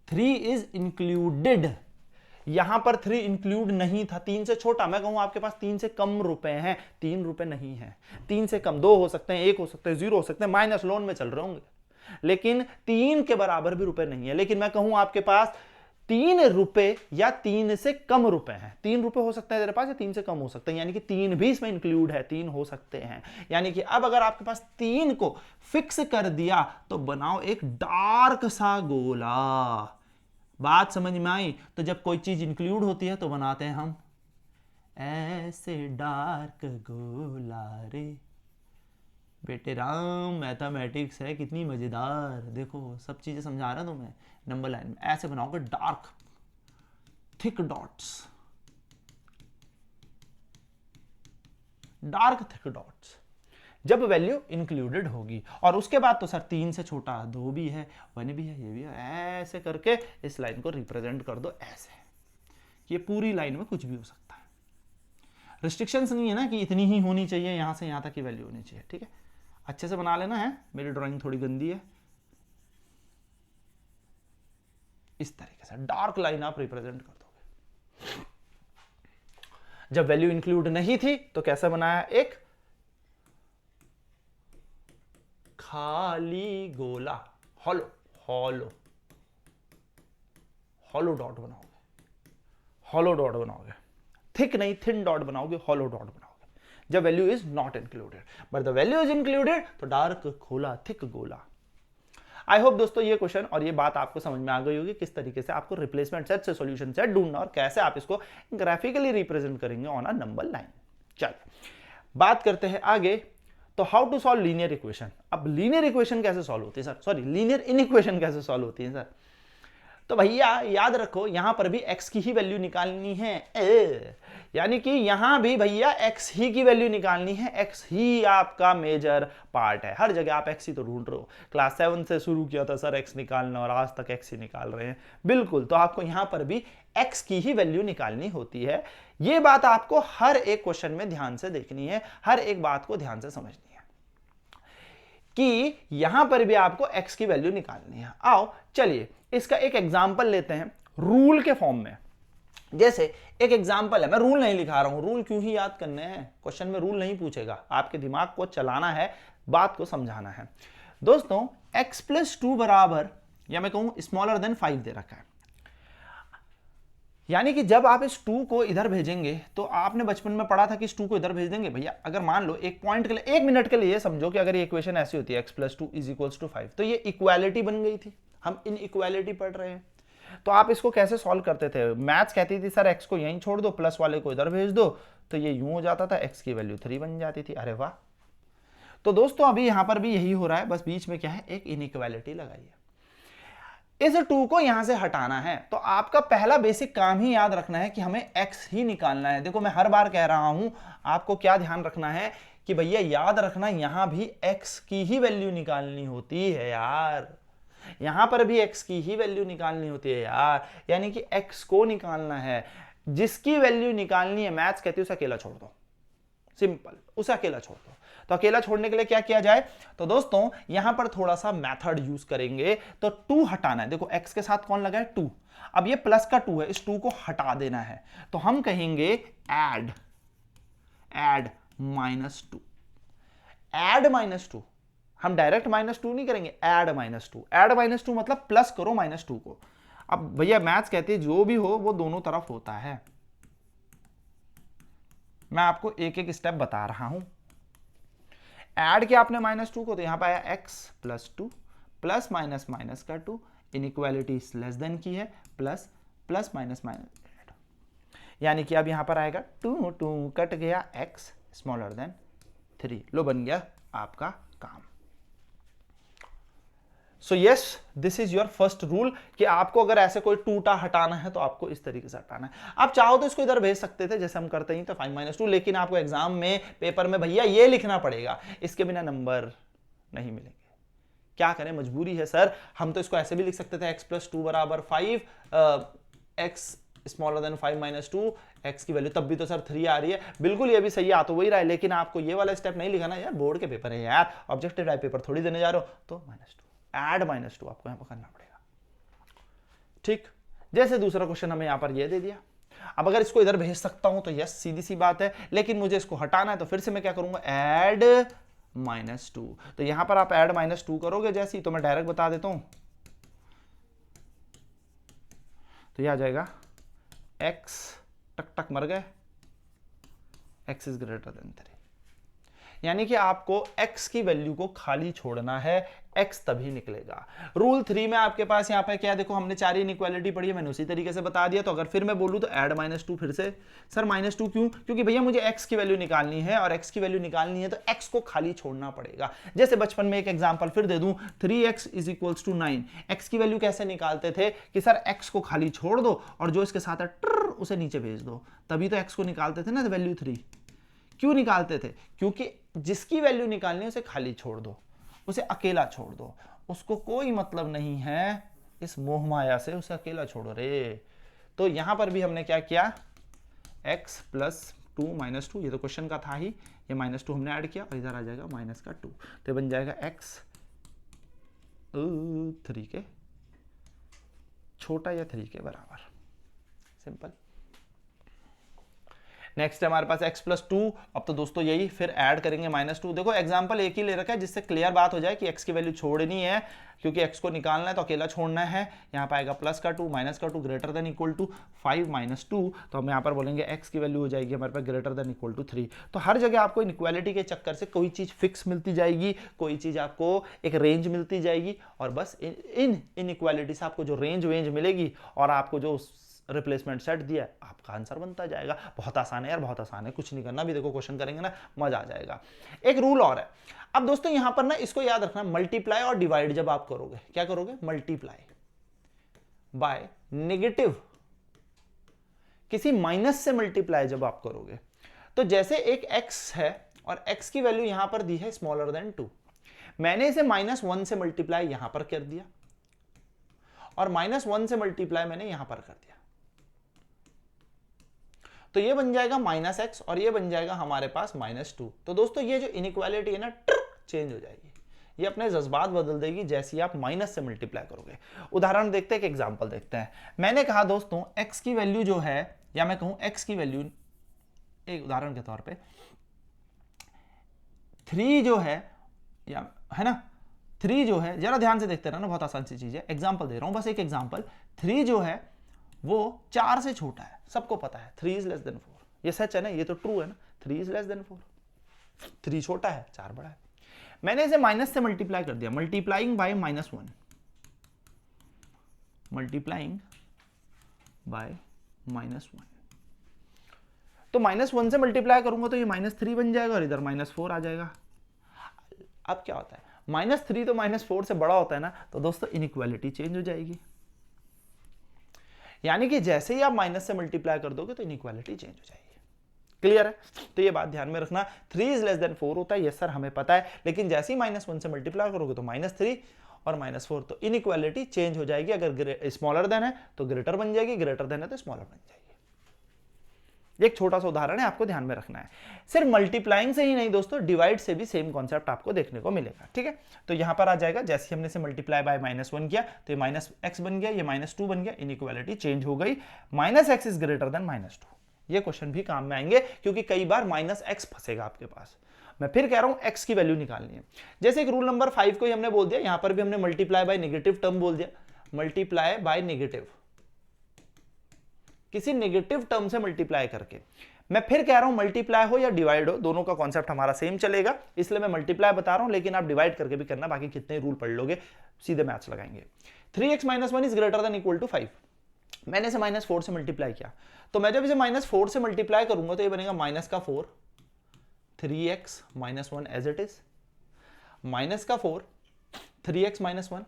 3 इज इंक्लूडेड। यहां पर 3 इंक्लूड नहीं था, 3 से छोटा। मैं कहूं आपके पास 3 से कम रुपए हैं, 3 रुपए नहीं है। 3 से कम 2 हो सकते हैं, 1 हो सकते हैं, 0 हो सकते हैं, माइनस लोन में चल रहे होंगे, लेकिन 3 के बराबर भी रुपए नहीं है। लेकिन मैं कहूं आपके पास 3 रुपए या 3 से कम रुपए हैं। 3 रुपए हो सकते हैं तेरे पास, या 3 से कम हो सकते हैं, यानी कि 3 भी इसमें इंक्लूड है, 3 हो सकते हैं। यानी कि अब अगर आपके पास 3 को फिक्स कर दिया तो बनाओ एक डार्क सा गोला। बात समझ में आई? तो जब कोई चीज इंक्लूड होती है तो बनाते हैं हम ऐसे डार्क गोला रे। बेटे राम, मैथमेटिक्स है कितनी मजेदार। देखो सब चीजें समझा रहा हूं मैं। नंबर लाइन में ऐसे बनाओगे dark thick dots, dark thick dots, जब वैल्यू इंक्लूडेड होगी। और उसके बाद तो सर 3 से छोटा 2 भी है, 1 भी है, ये भी है। ऐसे करके इस लाइन को रिप्रेजेंट कर दो ऐसे। ये पूरी लाइन में कुछ भी हो सकता है, रिस्ट्रिक्शंस नहीं है ना कि इतनी ही होनी चाहिए, यहां से यहां तक की वैल्यू होनी चाहिए। ठीक है, अच्छे से बना लेना है, मेरी ड्राइंग थोड़ी गंदी है। इस तरीके से डार्क लाइन आप रिप्रेजेंट कर दोगे। जब वैल्यू इंक्लूड नहीं थी तो कैसा बनाया? एक खाली गोला, हॉलो हॉलो हॉलो डॉट बनाओगे, हॉलो डॉट बनाओगे, थिक नहीं थिन डॉट बनाओगे, हॉलो डॉट बनाओगे जब value is not included. But the value is included तो डार्क खोला थिक गोला। आई होप दोस्तों ये क्वेश्चन और ये बात आपको समझ में आ गई होगी, किस तरीके से आपको रिप्लेसमेंट सेट से सॉल्यूशन सेट ढूंढना और कैसे आप इसको ग्राफिकली रिप्रेजेंट करेंगे ऑन अ नंबर लाइन। चलिए बात करते हैं आगे। तो how to solve linear equation. अब लीनियर इक्वेशन कैसे सॉल्व होती है सर, सॉरी लीनियर इनइक्वेशन कैसे सॉल्व होती है सर? तो भैया याद रखो यहां पर भी x की ही वैल्यू निकालनी है, यानी कि यहां भी भैया x ही की वैल्यू निकालनी है। x ही आपका मेजर पार्ट है, हर जगह आप x ही तो ढूंढ रहे हो। क्लास 7 से शुरू किया था सर x निकालना और आज तक x ही निकाल रहे हैं, बिल्कुल। तो आपको यहां पर भी x की ही वैल्यू निकालनी होती है। यह बात आपको हर एक क्वेश्चन में ध्यान से देखनी है, हर एक बात को ध्यान से समझनी है। कि यहां पर भी आपको x की वैल्यू निकालनी है। आओ चलिए इसका एक एग्जांपल लेते हैं रूल के फॉर्म में। जैसे एक एग्जांपल है, मैं रूल नहीं लिखा रहा हूं, रूल क्यों ही याद करने हैं, क्वेश्चन में रूल नहीं पूछेगा, आपके दिमाग को चलाना है, बात को समझाना है। दोस्तों x प्लस 2 बराबर, या मैं कहूं स्मॉलर देन 5 दे रखा है, यानी कि जब आप इस 2 को इधर भेजेंगे, तो आपने बचपन में पढ़ा था कि इस 2 को इधर भेज देंगे भैया। अगर मान लो एक पॉइंट के लिए, एक मिनट के लिए समझो कि अगर ये इक्वेशन ऐसी होती है x plus 2 is equals to 5, तो ये इक्वालिटी बन गई थी, हम इन इक्वालिटी पढ़ रहे हैं। तो आप इसको कैसे सॉल्व करते थे, मैथ्स कहती थी सर x को यहीं छोड़ दो, प्लस वाले को इधर भेज दो, तो ये यूं हो जाता था, x की वैल्यू 3 बन जाती थी। अरे वाह। तो दोस्तों अभी यहां पर भी यही हो रहा है, बस बीच में क्या है, एक इनइक्वालिटी लगाई है। इस 2 को यहां से हटाना है, तो आपका पहला बेसिक काम ही याद रखना है कि हमें x ही निकालना है। देखो मैं हर बार कह रहा हूं, आपको क्या ध्यान रखना है कि भैया याद रखना यहां भी x की ही वैल्यू निकालनी होती है यार, यहां पर भी x की ही वैल्यू निकालनी होती है यार, यानी कि x को निकालना है, जिसकी वैल्यू निकालनी है मैथ्स कहती है उसे अकेला छोड़ दो, सिंपल, उसे अकेला छोड़ दो। तो अकेला छोड़ने के लिए क्या किया जाए, तो दोस्तों यहां पर थोड़ा सा मेथड यूज करेंगे। तो 2 हटाना है, देखो x के साथ कौन लगा है 2, अब ये प्लस का 2 है, इस 2 को हटा देना है, तो हम कहेंगे ऐड -2, ऐड -2, हम डायरेक्ट -2 नहीं करेंगे, ऐड -2, ऐड -2 मतलब प्लस करो -2 को। अब भैया मैथ्स कहते हैं जो भी हो वो दोनों तरफ होता है, मैं आपको एक एक स्टेप बता रहा हूं। ऐड किया आपने -2 को, तो यहां पर आया x plus 2 plus minus minus का 2, इनइक्वालिटी लेस देन की है, प्लस प्लस माइनस माइनस, यानी कि अब यहां पर आएगा 2 2 कट गया, x स्मॉलर देन 3, लो बन गया आपका काम। So yes, this is your first rule कि आपको अगर ऐसे कोई टूटा हटाना है तो आपको इस तरीके से हटाना है। आप चाहो तो इसको इधर भेज सकते थे जैसे हम करते ही तो 5 - 2, लेकिन आपको एग्जाम में पेपर में भैया ये लिखना पड़ेगा, इसके बिना नंबर नहीं मिलेंगे। क्या करें, मजबूरी है सर। हम तो इसको ऐसे भी लिख सकते थे x प्लस 2 बराबर 5, x स्मॉलर देन 5 - 2, x की वैल्यू तब भी तो सर 3 आ रही है, बिल्कुल ये भी सही आ तो वही रहा है, लेकिन आपको ये वाला स्टेप नहीं लिखाना यार, बोर्ड के पेपर है यार, ऑब्जेक्टिव टाइप पेपर थोड़ी देने जा रहे हो, तो -2, ऐड -2 आपको यहां पर करना पड़ेगा। ठीक, जैसे दूसरा क्वेश्चन हमें यहां पर ये दे दिया, अब अगर इसको इधर भेज सकता हूं तो यस सीधी सी बात है, लेकिन मुझे इसको हटाना है तो फिर से मैं क्या करूंगा, ऐड -2, तो यहां पर आप ऐड -2 करोगे जैसे ही, तो मैं डायरेक्ट बता देता हूं, तो यह आ जाएगा x, टक टक मर गए, x इज ग्रेटर देन 3, यानी कि आपको x की वैल्यू को खाली छोड़ना है, x तभी निकलेगा। रूल 3 में आपके पास यहां पे क्या, देखो हमने 4 इनइक्वालिटी पढ़ी है, मैंने उसी तरीके से बता दिया। तो अगर फिर मैं बोलूं तो ऐड -2, फिर से सर -2 क्यों, क्योंकि भैया मुझे x की वैल्यू निकालनी है, और x की वैल्यू निकालनी है तो x को खाली छोड़ना पड़ेगा। जैसे बचपन में एक एग्जांपल फिर दे दूं, 3x is equals to 9, x की वैल्यू कैसे निकालते थे कि सर x को खाली छोड़ दो और जो इसके साथ है उसे नीचे भेज दो, तभी तो x को निकालते थे ना, वैल्यू 3। क्यों निकालते थे, क्योंकि जिसकी वैल्यू निकालनी है उसे खाली छोड़ दो, उसे अकेला छोड़ दो, उसको कोई मतलब नहीं है इस मोह माया से, उसे अकेला छोड़ो रे। तो यहां पर भी हमने क्या किया, x प्लस 2 - 2, ये तो क्वेश्चन का था ही, ये -2 हमने ऐड किया और इधर आ जाएगा माइनस का 2, तो बन जाएगा x 3 के छोटा या 3 के बराबर, सिंपल। नेक्स्ट है हमारे पास x प्लस 2, अब तो दोस्तों यही फिर ऐड करेंगे -2। देखो एग्जांपल एक ही ले रखा है जिससे क्लियर बात हो जाए कि x की वैल्यू छोड़नी है, क्योंकि x को निकालना है तो अकेला छोड़ना है। यहाँ पर आएगा प्लस का 2 माइनस का 2 ग्रेटर देन इक्वल टू 5 - 2, तो हम यहाँ पर बोलेंगे x की वैल्यू हो जाएगी हमारे पास ग्रेटर देन इक्वल टू 3। तो हर जगह आपको इनइक्वालिटी के चक्कर से कोई चीज़ फिक्स मिलती जाएगी, कोई चीज़ आपको एक रेंज मिलती जाएगी, और बस इन इनइक्वालिटी से आपको जो रेंज मिलेगी और आपको जो रिप्लेसमेंट सेट दिया है, आपका आंसर बनता जाएगा। बहुत आसान है यार, बहुत आसान है, कुछ नहीं करना। भी देखो क्वेश्चन करेंगे ना, मजा आ जाएगा। एक रूल और है, अब दोस्तों यहां पर ना इसको याद रखना, मल्टीप्लाई और डिवाइड जब आप करोगे, क्या करोगे, मल्टीप्लाई बाय नेगेटिव, किसी माइनस से मल्टीप्लाई जब आप करोगे, तो जैसे एक x है और x की वैल्यू यहां पर दी है स्मॉलर देन 2, मैंने इसे -1 से मल्टीप्लाई यहां पर कर दिया और -1 से मल्टीप्लाई मैंने यहां पर कर दिया, तो ये बन जाएगा -x और ये बन जाएगा हमारे पास -2। तो दोस्तों ये जो इनइक्वालिटी है ना, चेंज हो जाएगी, ये अपने जज्बात बदल देगी जैसे ही आप माइनस से मल्टीप्लाई करोगे। उदाहरण देखते हैं, एक एग्जांपल देखते हैं। मैंने कहा दोस्तों x की वैल्यू जो है, या मैं कहूं x की वैल्यू, एक उदाहरण के तौर पे 3 जो है, या है ना 3 जो है, जरा ध्यान से देखते रहना, बहुत आसान सी चीज है, एग्जांपल दे रहा हूं बस एक एग्जांपल। 3 जो है वो 4 से छोटा है, सबको पता है 3 इज लेस देन 4, ये सच है ना, ये तो ट्रू है ना, 3 इज लेस देन 4, 3 छोटा है 4 बड़ा है। मैंने इसे माइनस से मल्टीप्लाई कर दिया, मल्टीप्लाइंग बाय -1, मल्टीप्लाइंग बाय -1, तो -1 से मल्टीप्लाई करूंगा तो ये -3 बन जाएगा और इधर -4 आ जाएगा। अब क्या होता है, -3 तो -4 से बड़ा होता है ना, तो दोस्तों इनइक्वालिटी चेंज हो जाएगी। यानी कि जैसे ही आप माइनस से मल्टीप्लाई कर दोगे तो इनइक्वालिटी चेंज हो जाएगी। क्लियर है? तो ये बात ध्यान में रखना, 3 इज लेस देन 4 होता है, यस सर हमें पता है, लेकिन जैसे ही -1 से मल्टीप्लाई करोगे तो -3 और -4, तो इनइक्वालिटी चेंज हो जाएगी। अगर स्मॉलर देन है तो ग्रेटर बन जाएगी, ग्रेटर देन है तो स्मॉलर बन जाएगी। एक छोटा सा उदाहरण है, आपको ध्यान में रखना है। सिर्फ मल्टीप्लाइंग से ही नहीं दोस्तों, डिवाइड से भी सेम कॉन्सेप्ट आपको देखने को मिलेगा। ठीक है, तो यहां पर आ जाएगा, जैसे हमने से मल्टीप्लाई बाय -1 किया तो ये -x बन गया, ये -2 बन गया, इनइक्वालिटी चेंज हो गई, -x इज ग्रेटर देन -2। ये क्वेश्चन भी काम में आएंगे क्योंकि कई बार -x फंसेगा आपके पास। मैं फिर कह रहा हूं x की वैल्यू निकालनी है। जैसे एक रूल नंबर 5 को ही हमने बोल दिया, यहां पर भी हमने मल्टीप्लाई बाय नेगेटिव टर्म बोल दिया, मल्टीप्लाई बाय नेगेटिव, किसी नेगेटिव टर्म से मल्टीप्लाई करके। मैं फिर कह रहा हूं मल्टीप्लाई हो या डिवाइड हो, दोनों का कॉन्सेप्ट हमारा सेम चलेगा, इसलिए मैं मल्टीप्लाई बता रहा हूं, लेकिन आप डिवाइड करके भी करना, बाकी कितने रूल पढ़ लोगे, सीधे मैथ्स लगाएंगे। 3x - 1 is greater than equal to 5, मैंने इसे -4 से मल्टीप्लाई किया, तो मैं जब इसे -4 से मल्टीप्लाई करूंगा तो ये बनेगा -4, 3x - 1 as it is, -4, 3x - 1,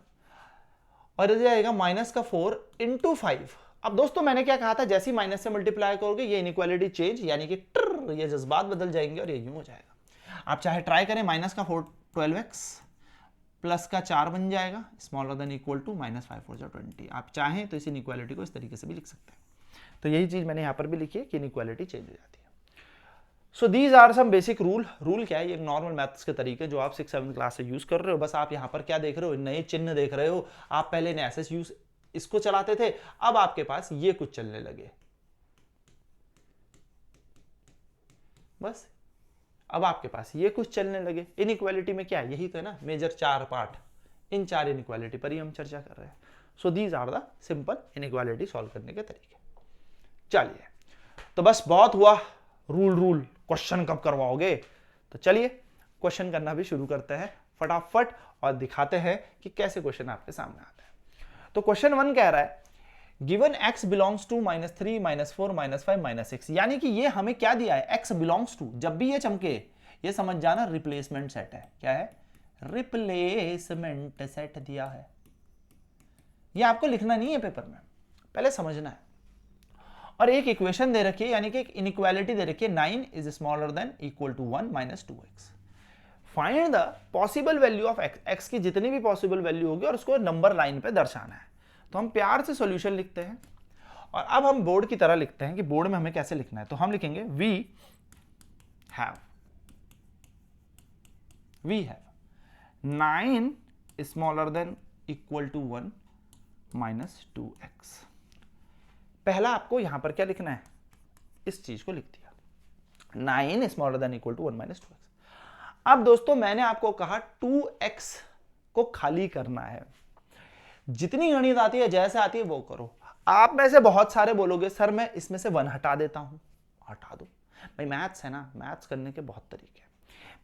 और ये जाएगा -4 इंटू 5। अब दोस्तों मैंने क्या कहा था, जैसे ही माइनस से मल्टीप्लाई करोगे ये इनइक्वालिटी चेंज, यानी कि ये जज्बात बदल जाएंगे और ये यूं हो जाएगा। आप चाहे ट्राई करें, -4 12x प्लस का 4 बन जाएगा, स्मॉलर देन इक्वल टू -5 4 20। आप चाहें तो इस इनइक्वालिटी को इस तरीके से भी लिख सकते हैं। तो यही चीज मैंने यहां पर भी लिखी है कि इनइक्वालिटी चेंज हो जाती है। So these are some basic rule. Rule क्या है, ये नॉर्मल मैथ्स के तरीके जो आप 6-7 क्लास से यूज कर रहे हो। बस आप यहाँ पर क्या देख रहे हो, नए चिन्ह देख रहे हो। आप पहले ऐसे यूज इसको चलाते थे, अब आपके पास ये कुछ चलने लगे, बस अब आपके पास ये कुछ चलने लगे। इनइक्वालिटी में क्या है, यही तो है ना मेजर 4 पार्ट, इन 4 इनइक्वालिटी पर ही हम चर्चा कर रहे हैं। So these are the simple inequality solve करने के तरीके। चलिए, तो बस बहुत हुआ रूल, क्वेश्चन कब करवाओगे? तो चलिए क्वेश्चन करना भी शुरू करते हैं फटाफट और दिखाते हैं कि कैसे क्वेश्चन आपके सामने आता है। तो क्वेश्चन 1 कह रहा है गिवन x बिलोंग्स टू -3 -4 -5 -6, यानी कि ये हमें क्या दिया है, x बिलोंग्स टू। जब भी ये चमके ये समझ जाना रिप्लेसमेंट सेट है। क्या है? रिप्लेसमेंट सेट दिया है। ये आपको लिखना नहीं है पेपर में, पहले समझना है। और एक इक्वेशन दे रखी है, यानी कि एक इनइक्वालिटी दे रखी है, 9 is smaller than equal to 1 -2x। Find the possible value of x की जितनी भी पॉसिबल वैल्यू होगी और उसको नंबर लाइन पे दर्शाना है। तो हम प्यार से सॉल्यूशन लिखते हैं और अब हम बोर्ड की तरह लिखते हैं कि बोर्ड में हमें कैसे लिखना है। तो हम लिखेंगे we have 9 smaller than equal to 1 -2x। पहला आपको यहां पर क्या लिखना है, इस चीज को लिख दिया, 9 smaller than equal to 1 -2x। अब दोस्तों मैंने आपको कहा 2x को खाली करना है। जितनी गणित आती है, जैसे आती है वो करो। आप में से बहुत सारे बोलोगे सर मैं इसमें से 1 हटा देता हूं। हटा दो भाई, मैथ्स है ना, मैथ्स करने के बहुत तरीके हैं।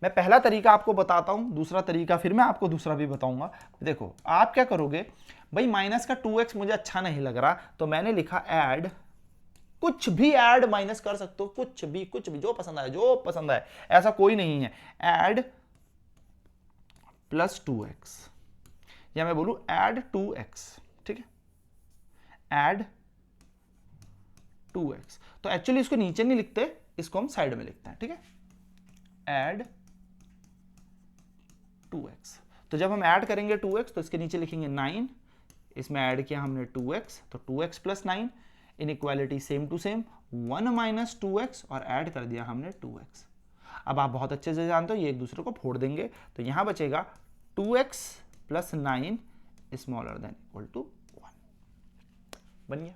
मैं पहला तरीका आपको बताता हूं, दूसरा तरीका फिर मैं आपको दूसरा भी बताऊंगा। देखो आप क्या करोगे भाई, माइनस का 2x मुझे अच्छा नहीं लग रहा, तो मैंने लिखा ऐड, कुछ भी ऐड माइनस कर सकते हो, कुछ भी जो पसंद आए, जो पसंद आए, ऐसा कोई नहीं है। ऐड प्लस 2x, या मैं बोलूं ऐड 2x, ठीक है, ऐड 2x। तो एक्चुअली इसको नीचे नहीं लिखते, इसको हम साइड में लिखते हैं, ठीक है, ऐड 2x। तो जब हम ऐड करेंगे 2x तो इसके नीचे लिखेंगे 9, इसमें ऐड किया हमने 2x, तो 2x plus 9, inequality same to same, 1 - 2x और ऐड कर दिया हमने 2x। अब आप बहुत अच्छे से जानते हो ये एक दूसरे को फोड़ देंगे, तो यहां बचेगा 2x plus 9 smaller than equal to 1 बन गया।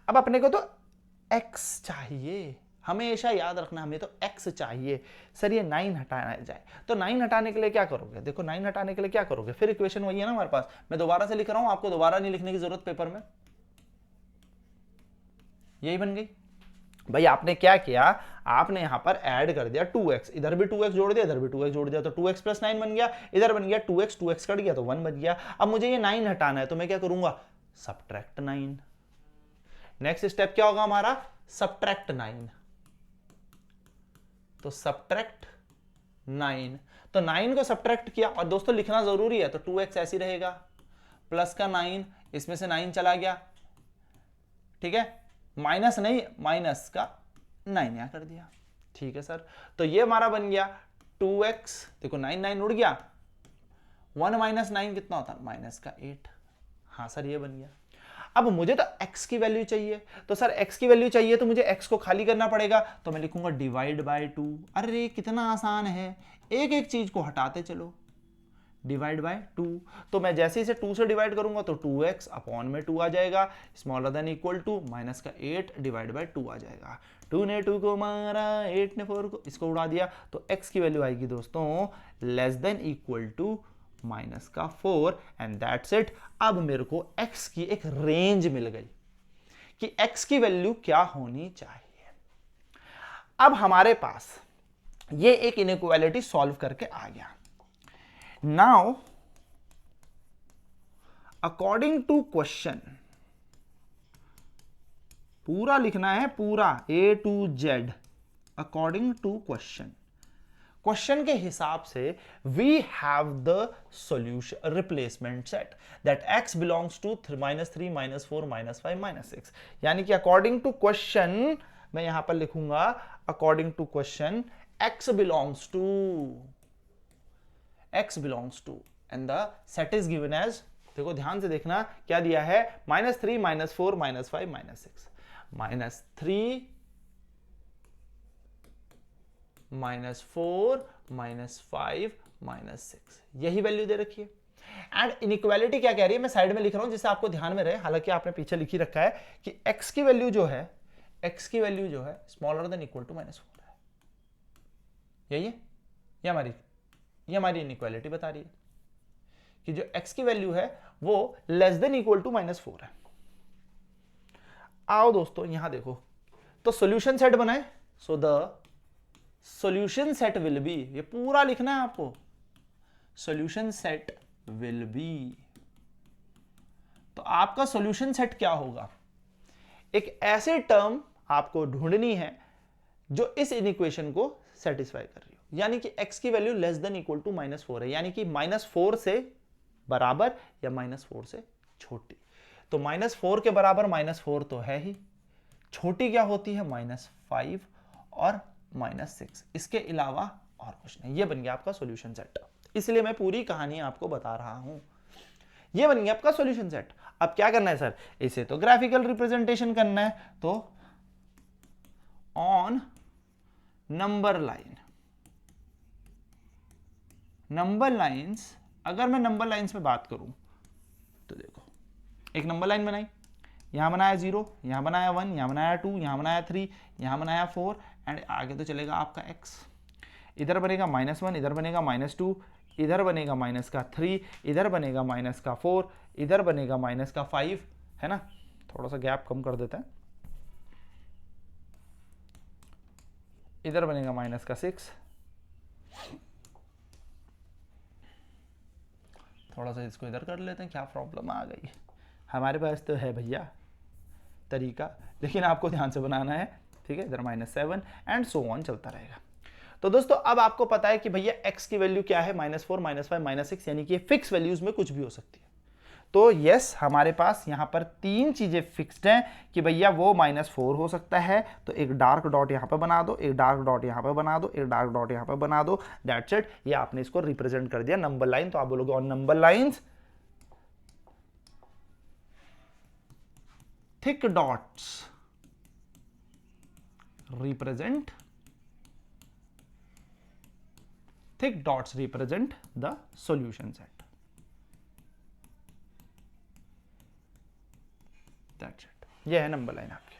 अब अपने को तो x चाहिए, हमेशा याद रखना हमें तो x चाहिए। सर ये 9 हटाना जाए, तो 9 हटाने के लिए क्या करोगे? देखो 9 हटाने के लिए क्या करोगे, फिर इक्वेशन वही है ना हमारे पास। मैं दोबारा से लिख रहा हूं, आपको दोबारा नहीं लिखने की जरूरत पेपर में, यही बन गई। भाई आपने क्या किया, आपने यहां पर ऐड कर दिया 2x, इधर भी 2x जोड़ दिया, इधर भी 2x जोड़ दिया, तो 2x प्लस 9 बन गया, इधर बन गया 2x, 2x कट गया तो 1 बच गया। अब मुझे ये 9 हटाना है, तो मैं क्या करूंगा, सबट्रैक्ट 9। नेक्स्ट स्टेप क्या होगा हमारा, सबट्रैक्ट 9, तो सबट्रैक्ट 9, तो 9 को सबट्रैक्ट किया, और दोस्तों लिखना जरूरी है, तो 2x ऐसी रहेगा, प्लस का 9, इसमें से 9 चला गया, ठीक है, माइनस नहीं, माइनस का 9 यहां कर दिया, ठीक है सर। तो ये हमारा बन गया 2x, देखो 9 9 उड़ गया, 1 माइनस 9 कितना होता है, माइनस का 8। हाँ सर ये बन गया। अब मुझे तो x की वैल्यू चाहिए, तो सर x की वैल्यू चाहिए तो मुझे x को खाली करना पड़ेगा, तो मैं लिखूंगा डिवाइड बाय 2। अरे कितना आसान है, एक एक चीज को हटाते चलो, डिवाइड बाय 2। तो मैं जैसे इसे 2 से डिवाइड करूंगा तो 2x अपॉन में 2 आ जाएगा, smaller than equal to minus का 8 डिवाइड बाय 2 आ जाएगा। 2 ने 2 को मारा, 8 ने 4 को, इसको उड़ा दिया, तो x की वैल्यू आएगी दोस्तों less than equal to minus का 4, एंड दैट्स इट। अब मेरे को x की एक रेंज मिल गई कि x की वैल्यू क्या होनी चाहिए। अब हमारे पास ये एक इनइक्वालिटी सॉल्व करके आ गया। नाउ अकॉर्डिंग टू क्वेश्चन, पूरा लिखना है, पूरा A to Z, according to question, question के हिसाब से we have the solution replacement set that x belongs to -3 -4 -5 -6, यानी कि अकॉर्डिंग टू क्वेश्चन मैं यहां पर लिखूंगा according to question x belongs to and the set is given as, देखो ध्यान से देखना क्या दिया है, -3 -4 -5 -6, -3 -4 -5 -6, यही वैल्यू दे रखी है। एंड इनइक्वालिटी क्या कह रही है, मैं साइड में लिख रहा हूं जिससे आपको ध्यान में रहे, हालांकि आपने पीछे लिखी रखा है कि x की वैल्यू जो है स्मॉलर देन इक्वल टू -4 है, यही है, ये हमारी इनइक्वालिटी बता रही है कि जो x की वैल्यू है वो लेस देन इक्वल टू -4 है। आओ दोस्तों यहां देखो, तो सॉल्यूशन सेट बनाए, so the solution set will be, ये पूरा लिखना है आपको, सॉल्यूशन सेट विल बी, तो आपका सॉल्यूशन सेट क्या होगा, एक ऐसे टर्म आपको ढूंढनी है जो इस इनइक्वेशन को सेटिस्फाई कर रही हो, यानी कि x की value less than equal to -4 है, यानी कि -4 से बराबर या -4 से छोटी। तो -4 के बराबर -4 तो है ही, छोटी क्या होती है -5 और -6, इसके अलावा और कुछ नहीं। ये बन गया आपका सॉल्यूशन सेट, इसलिए मैं पूरी कहानी आपको बता रहा हूं। ये बन गया आपका सॉल्यूशन सेट। अब क्या करना है सर, इसे तो ग्राफिकल रिप्रेजेंटेशन करना है, तो ऑन नंबर लाइंस, अगर मैं नंबर लाइंस में बात करूं तो देखो, एक नंबर लाइन बनाई, यहां बनाया 0, यहां बनाया 1, यहां बनाया 2, यहां बनाया 3, यहां बनाया 4, एंड आगे तो चलेगा आपका x, इधर बनेगा -1, इधर बनेगा -2, इधर बनेगा -3, इधर बनेगा -4, इधर बनेगा -5, है ना, थोड़ा सा गैप कम कर देते हैं, इधर बनेगा -6, थोड़ा सा इसको इधर कर लेते हैं, क्या प्रॉब्लम आ गई, हमारे पास तो है भैया तरीका, लेकिन आपको ध्यान से बनाना है, ठीक है, इधर -7 एंड सो ऑन चलता रहेगा। तो दोस्तों अब आपको पता है कि भैया x की वैल्यू क्या है, -4 -5 -6, यानी कि फिक्स वैल्यूज में कुछ भी हो सकती है। तो यस, हमारे पास यहां पर 3 चीजें फिक्स्ड हैं कि भैया वो -4 हो सकता है, तो एक डार्क डॉट यहां पर बना दो, एक डार्क डॉट यहां पर बना दो, एक डार्क डॉट यहां पर बना दो, दैट्स इट। ये आपने इसको रिप्रेजेंट कर दिया नंबर लाइन, तो आप बोलोगे on number lines thick dots represent thick dots represent the solution set. That's it, ये है नंबर लाइन आपकी।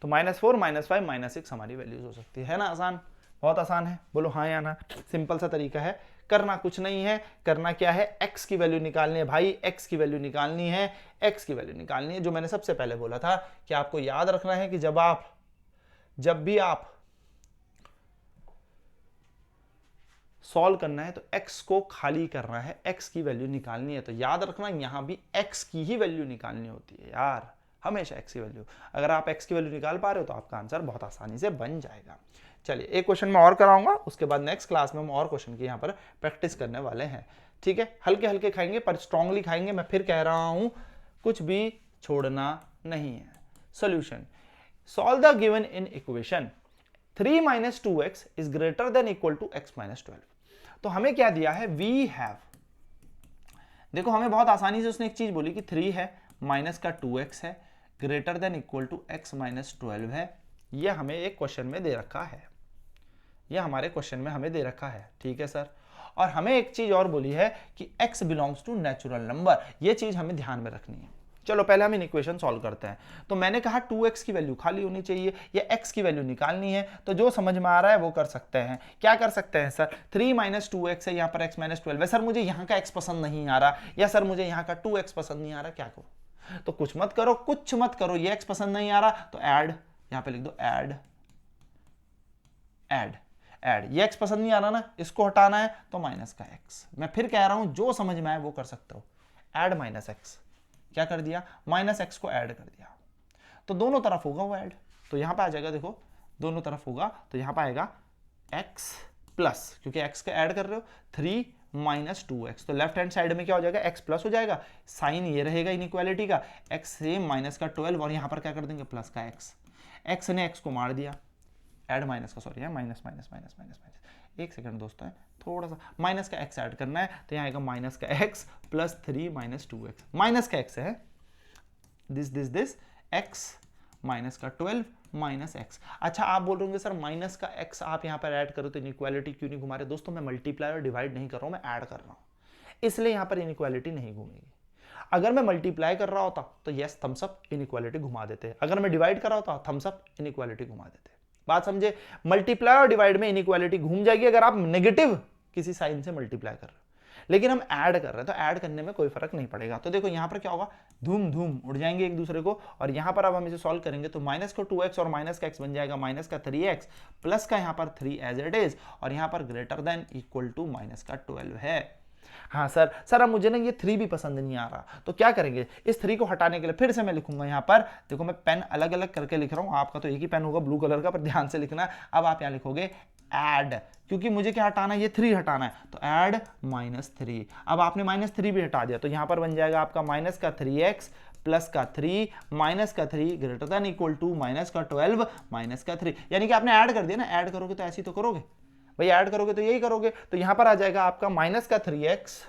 तो -4, -5, -6 हमारी वैल्यूज हो सकती है ना। आसान, बहुत आसान है, बोलो हाँ या ना। सिंपल सा तरीका है, करना कुछ नहीं है। करना क्या है, x की वैल्यू निकालनी है भाई, x की वैल्यू निकालनी है, x की वैल्यू निकालनी है। जो मैंने सबसे पहले बोला था कि आपको याद रखना है कि जब भी आप सॉल्व करना है तो x को खाली करना है, x की वैल्यू निकालनी है। तो याद रखना यहां भी x की ही वैल्यू निकालनी होती है यार, हमेशा x की वैल्यू। अगर आप x की वैल्यू निकाल पा रहे हो तो आपका आंसर बहुत आसानी से बन जाएगा। चलिए एक क्वेश्चन मैं और कराऊंगा, उसके बाद नेक्स्ट क्लास में हम और क्वेश्चन की यहाँ पर प्रैक्टिस करने वाले हैं। ठीक है, हल्के हल्के खाएंगे पर स्ट्रांगली खाएंगे। मैं फिर कह रहा हूं, कुछ भी छोड़ना नहीं है। Solution, solve the given inequation 3 - 2x is greater than equal to x - 12। तो हमें क्या दिया है, वी हैव, देखो हमें बहुत आसानी से उसने एक चीज बोली कि 3 है, माइनस का 2x है, greater than equal to x - 12 है। ये हमें एक क्वेश्चन में दे रखा है, ये हमारे क्वेश्चन में हमें दे रखा है। ठीक है सर, और हमें एक चीज और बोली है कि x belongs to natural number, ये चीज हमें ध्यान में रखनी है। चलो पहले हम इन इक्वेशन सॉल्व करते हैं। तो मैंने कहा 2x की वैल्यू खाली होनी चाहिए, या x की वैल्यू निकालनी है। तो जो समझ में आ रहा है वो कर सकते हैं। क्या कर सकते हैं सर, 3 - 2x है, यहाँ पर x - 12 है। सर मुझे यहाँ का x पसंद नहीं आ रहा, या सर मुझे यहाँ का 2x पसंद नहीं आ रहा, क्या करो? तो कुछ मत करो, कुछ मत करो। ये x पसंद नहीं आ रहा तो ऐड, यहाँ पे लिख दो ऐड, ऐड, ऐड। ये x पसंद नहीं आ रहा ना, इसको हटाना है तो माइनस का x। मैं फिर कह रहा हूं, जो समझ में आए वो कर सकते हो। ऐड -x, क्या कर दिया, -x को ऐड कर दिया। तो दोनों तरफ होगा वो ऐड, तो यहां पे आ जाएगा, देखो दोनों तरफ होगा तो यहां पे आएगा x प्लस, क्योंकि x का ऐड कर रहे हो, 3 - 2x। तो लेफ्ट हैंड साइड में क्या हो जाएगा, x प्लस हो जाएगा, साइन ये रहेगा इनइक्वालिटी का, x से माइनस का 12, और यहां पर क्या कर देंगे, प्लस का x ने x को मार दिया, ऐड माइनस का, सॉरी है minus minus minus minus minus, एक सेकंड दोस्तों, थोड़ा सा माइनस का x ऐड करना है। तो यहाँ आएगा माइनस का x प्लस 3 - 2x, माइनस का x है, दिस x माइनस का 12 माइनस x। अच्छा आप बोल रहे होंगे सर माइनस का x आप यहाँ पर ऐड करो तो इनइक्वालिटी क्यों नहीं घुमा रहे? दोस्तों मैं मल्टीप्लाई और डिवाइड नहीं कर रहा हूँ, मैं ऐड कर रहा हूँ, इसलिए यहाँ पर इनइक्वालिटी नहीं घूमेगी। अगर मैं मल्टीप्लाई कर रहा होता तो यस थम्स अप इनइक्वालिटी घुमा देते, अगर मैं डिवाइड कर रहा होता थम्स अप इनइक्वालिटी घुमा देते। बात समझे, मल्टीप्लाई और डिवाइड में इनइक्वालिटी घूम जाएगी अगर आप नेगेटिव किसी साइन से मल्टीप्लाई कर रहे हो, लेकिन हम ऐड कर रहे हैं तो ऐड करने में कोई फर्क नहीं पड़ेगा। तो देखो यहां पर क्या होगा, धूम धूम उड़ जाएंगे एक दूसरे को, और यहां पर अब हम इसे सॉल्व करेंगे तो माइनस का 2x और माइनस का x बन जाएगा माइनस का 3x प्लस का यहां पर 3 एज इट इज, और यहां पर greater than equal to minus का 12 है। हाँ सर अब मुझे ना ये 3 भी पसंद नहीं आ रहा, तो क्या करेंगे, इस 3 को हटाने के लिए फिर से मैं लिखूंगा यहाँ पर, देखो मैं पेन अलग अलग करके लिख रहा हूँ, आपका तो एक ही पेन होगा ब्लू कलर का, पर ध्यान से लिखना। अब आप यहाँ लिखोगे ऐड, क्योंकि मुझे क्या हटाना है, ये 3 हटाना है, तो ऐड -3। अब आपने -3 भी हटा दिया तो यहाँ पर बन जाएगा आपका माइनस का 3x प्लस का 3 माइनस का 3 greater than equal to minus का 12 माइनस का 3, यानी कि आपने ऐड कर दिया ना। ऐड करोगे तो ऐसे ही तो करोगे भाई, ऐड करोगे तो यही करोगे। तो यहां पर आ जाएगा आपका माइनस का 3x,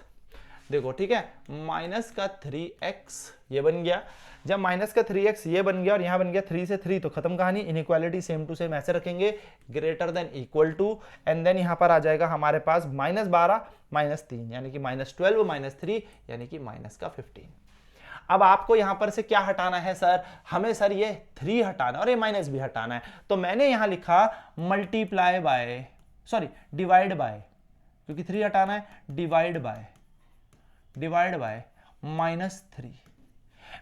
देखो ठीक है, माइनस का 3x ये बन गया। जब माइनस का 3x ये बन गया और यहां बन गया 3 से 3, तो खत्म कहानी, इनइक्वालिटी सेम टू सेम ऐसे रखेंगे, greater than equal to, and then यहां पर आ जाएगा हमारे पास -12 -3, यानी कि -12 -3 यानी कि माइनस का 15। अब आपको यहां पर से क्या हटाना है सर, हमें सर ये 3 हटाना और ये माइनस भी हटाना है। तो मैंने यहां लिखा multiply by, sorry divide by, क्योंकि 3 हटाना है, डिवाइड बाय -3।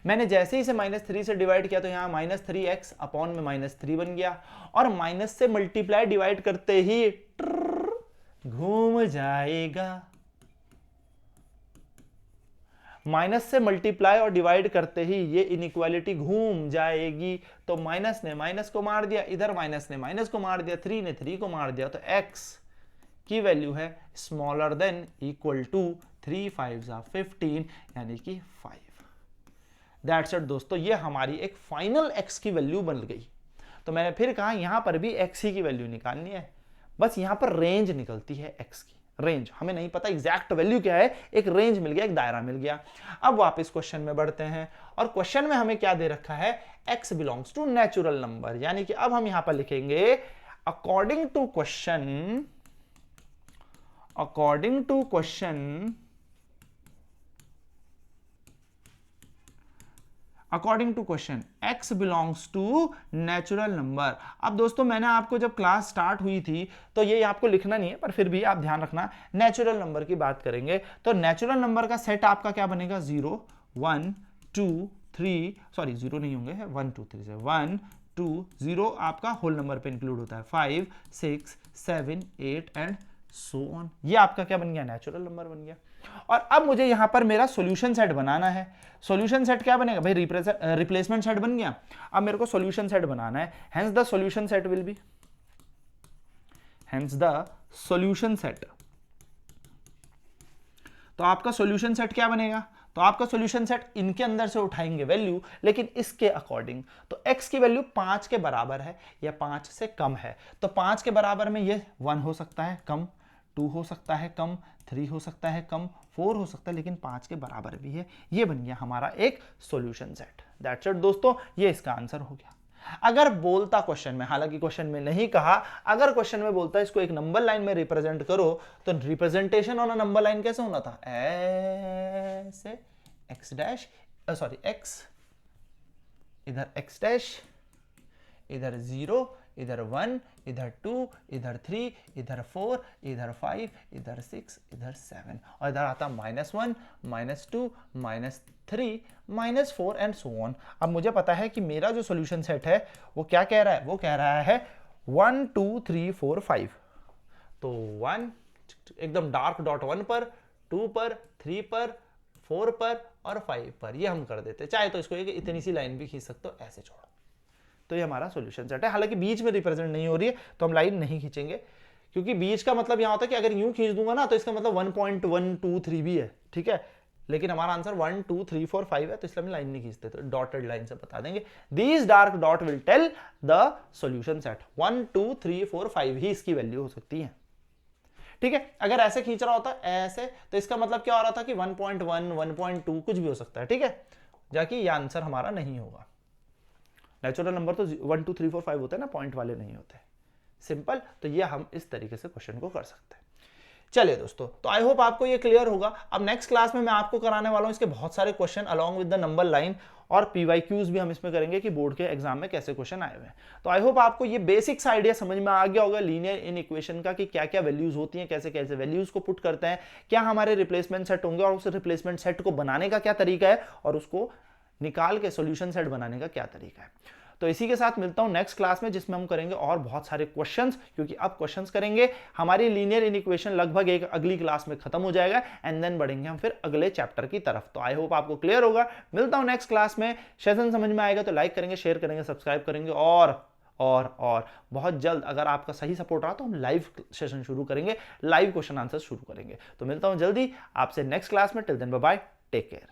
मैंने जैसे ही इसे -3 से डिवाइड किया तो यहां -3x अपॉन में -3 बन गया, और माइनस से मल्टीप्लाई डिवाइड करते ही घूम जाएगा, माइनस से मल्टीप्लाई और डिवाइड करते ही ये इनइक्वालिटी घूम जाएगी। तो माइनस ने माइनस को मार दिया, इधर माइनस ने माइनस को मार दिया, 3 ने 3 को मार दिया, तो x की वैल्यू है स्मॉलर देन इक्वल टू 3 5 15 यानी कि 5। दैट्स इट दोस्तों, ये हमारी एक फाइनल x की वैल्यू बन गई। तो मैंने फिर कहा यहां पर भी x ही की वैल्यू निकालनी है, बस यहां पर रेंज निकलती है x की, रेंज हमें नहीं पता एग्जैक्ट वैल्यू क्या है, एक रेंज मिल गया, एक दायरा मिल गया। अब वापस क्वेश्चन में बढ़ते हैं, और क्वेश्चन में हमें क्या दे रखा है, x belongs to natural number, यानी कि अब हम यहां पर लिखेंगे according to question according to question, according to question x belongs to natural number. अब दोस्तों मैंने आपको जब क्लास स्टार्ट हुई थी तो ये आपको लिखना नहीं है, पर फिर भी आप ध्यान रखना, नेचुरल नंबर की बात करेंगे तो नेचुरल नंबर का सेट आपका क्या बनेगा, 0 1 2 3, सॉरी 0 नहीं होंगे, 1 2 3 से 1 2 0 आपका होल नंबर पे इंक्लूड होता है, 5 6 7 8 एंड सो ऑन। ये आपका क्या बन गया, नेचुरल नंबर बन गया। और अब मुझे यहां पर मेरा सॉल्यूशन सेट बनाना है। सॉल्यूशन सेट क्या बनेगा भाई, रिप्लेसमेंट सेट बन गया। अब मेरे को सॉल्यूशन सेट बनाना है, hence the solution set will be, hence the solution set. तो आपका सॉल्यूशन सेट क्या बनेगा, तो आपका सॉल्यूशन सेट इनके अंदर से उठाएंगे वैल्यू, लेकिन इसके अकॉर्डिंग। तो x की वैल्यू 5 के बराबर है या 5 से कम है, तो 5 के बराबर में ये 1 हो सकता है कम, 2 हो सकता है कम, 3 हो सकता है कम, 4 हो सकता है, लेकिन 5 के बराबर भी है। ये बन गया हमारा एक सॉल्यूशन सेट। दैट्स इट दोस्तों, ये इसका आंसर हो गया। अगर बोलता क्वेश्चन में, हालांकि क्वेश्चन में नहीं कहा, अगर क्वेश्चन में बोलता इसको एक नंबर लाइन में रिप्रेजेंट करो, तो representation on a number line कैसे होना था, ऐसे x डैश, सॉरी x, इधर x डैश, इधर 0, इधर 1, इधर 2, इधर 3, इधर 4, इधर 5, इधर 6, इधर 7, और इधर आता -1, -2, -3, -4 एंड सो ऑन। अब मुझे पता है कि मेरा जो सॉल्यूशन सेट है वो क्या कह रहा है, वो कह रहा है 1 2 3 4 5। तो 1 एकदम डार्क डॉट 1 पर, 2 पर, 3 पर, 4 पर और 5 पर, ये हम कर देते। चाहे तो इसको एक इतनी सी लाइन भी खींच सकते हो, ऐसे छोड़ो। तो ये हमारा सॉल्यूशन सेट है। हालांकि बीच में रिप्रेजेंट नहीं हो रही है तो हम लाइन नहीं खींचेंगे, क्योंकि बीच का मतलब यहां होता है कि अगर यूं खींच दूंगा ना तो इसका मतलब 1.123 भी है, ठीक है। लेकिन हमारा आंसर 1 2 3 4 5 है, तो इसलिए हम लाइन नहीं खींचते, तो डॉटेड लाइन से बता देंगे। These dark dot will tell the solution set. 1 2 3 4 5 ही इसकी वैल्यू हो सकती है, ठीक है। अगर ऐसे खींच रहा होता ऐसे, तो इसका मतलब क्या हो रहा था कि 1.1 1.2 कुछ भी हो सकता है, ठीक है, जाकि ये आंसर हमारा नहीं होगा। नेचुरल नंबर तो 1 2 3 4 5 होते हैं ना, पॉइंट वाले नहीं होते, सिंपल। तो ये हम इस तरीके से क्वेश्चन को कर सकते हैं। चलिए दोस्तों, तो आई होप आपको ये क्लियर होगा। अब नेक्स्ट क्लास में मैं आपको कराने वाला हूं इसके बहुत सारे question along with the number line, और पीवाईक्यूज भी हम इसमें करेंगे कि बोर्ड के एग्जाम में कैसे क्वेश्चन आए हुए हैं। तो आई होप आपको ये बेसिक्स आइडिया समझ में आ गया होगा लीनियर इन इक्वेशन का, कि क्या क्या वैल्यूज होती हैं, कैसे कैसे वैल्यूज को पुट करते हैं, क्या हमारे रिप्लेसमेंट सेट होंगे, और उस रिप्लेसमेंट सेट को बनाने का क्या तरीका है, और उसको निकाल के सॉल्यूशन सेट बनाने का क्या तरीका है। तो इसी के साथ मिलता हूं नेक्स्ट क्लास में, जिसमें हम करेंगे और बहुत सारे क्वेश्चंस, क्योंकि अब क्वेश्चंस करेंगे। हमारी लीनियर इन इक्वेशन लगभग एक अगली क्लास में खत्म हो जाएगा, एंड देन बढ़ेंगे हम फिर अगले चैप्टर की तरफ। तो आई होप आपको क्लियर होगा। मिलता हूं नेक्स्ट क्लास में। सेशन समझ में आएगा तो लाइक करेंगे, शेयर करेंगे, सब्सक्राइब करेंगे, और बहुत जल्द अगर आपका सही सपोर्ट रहा तो हम लाइव सेशन शुरू करेंगे, लाइव क्वेश्चन आंसर शुरू करेंगे। तो मिलता हूं जल्दी आपसे नेक्स्ट क्लास में। Till then bye bye, take care.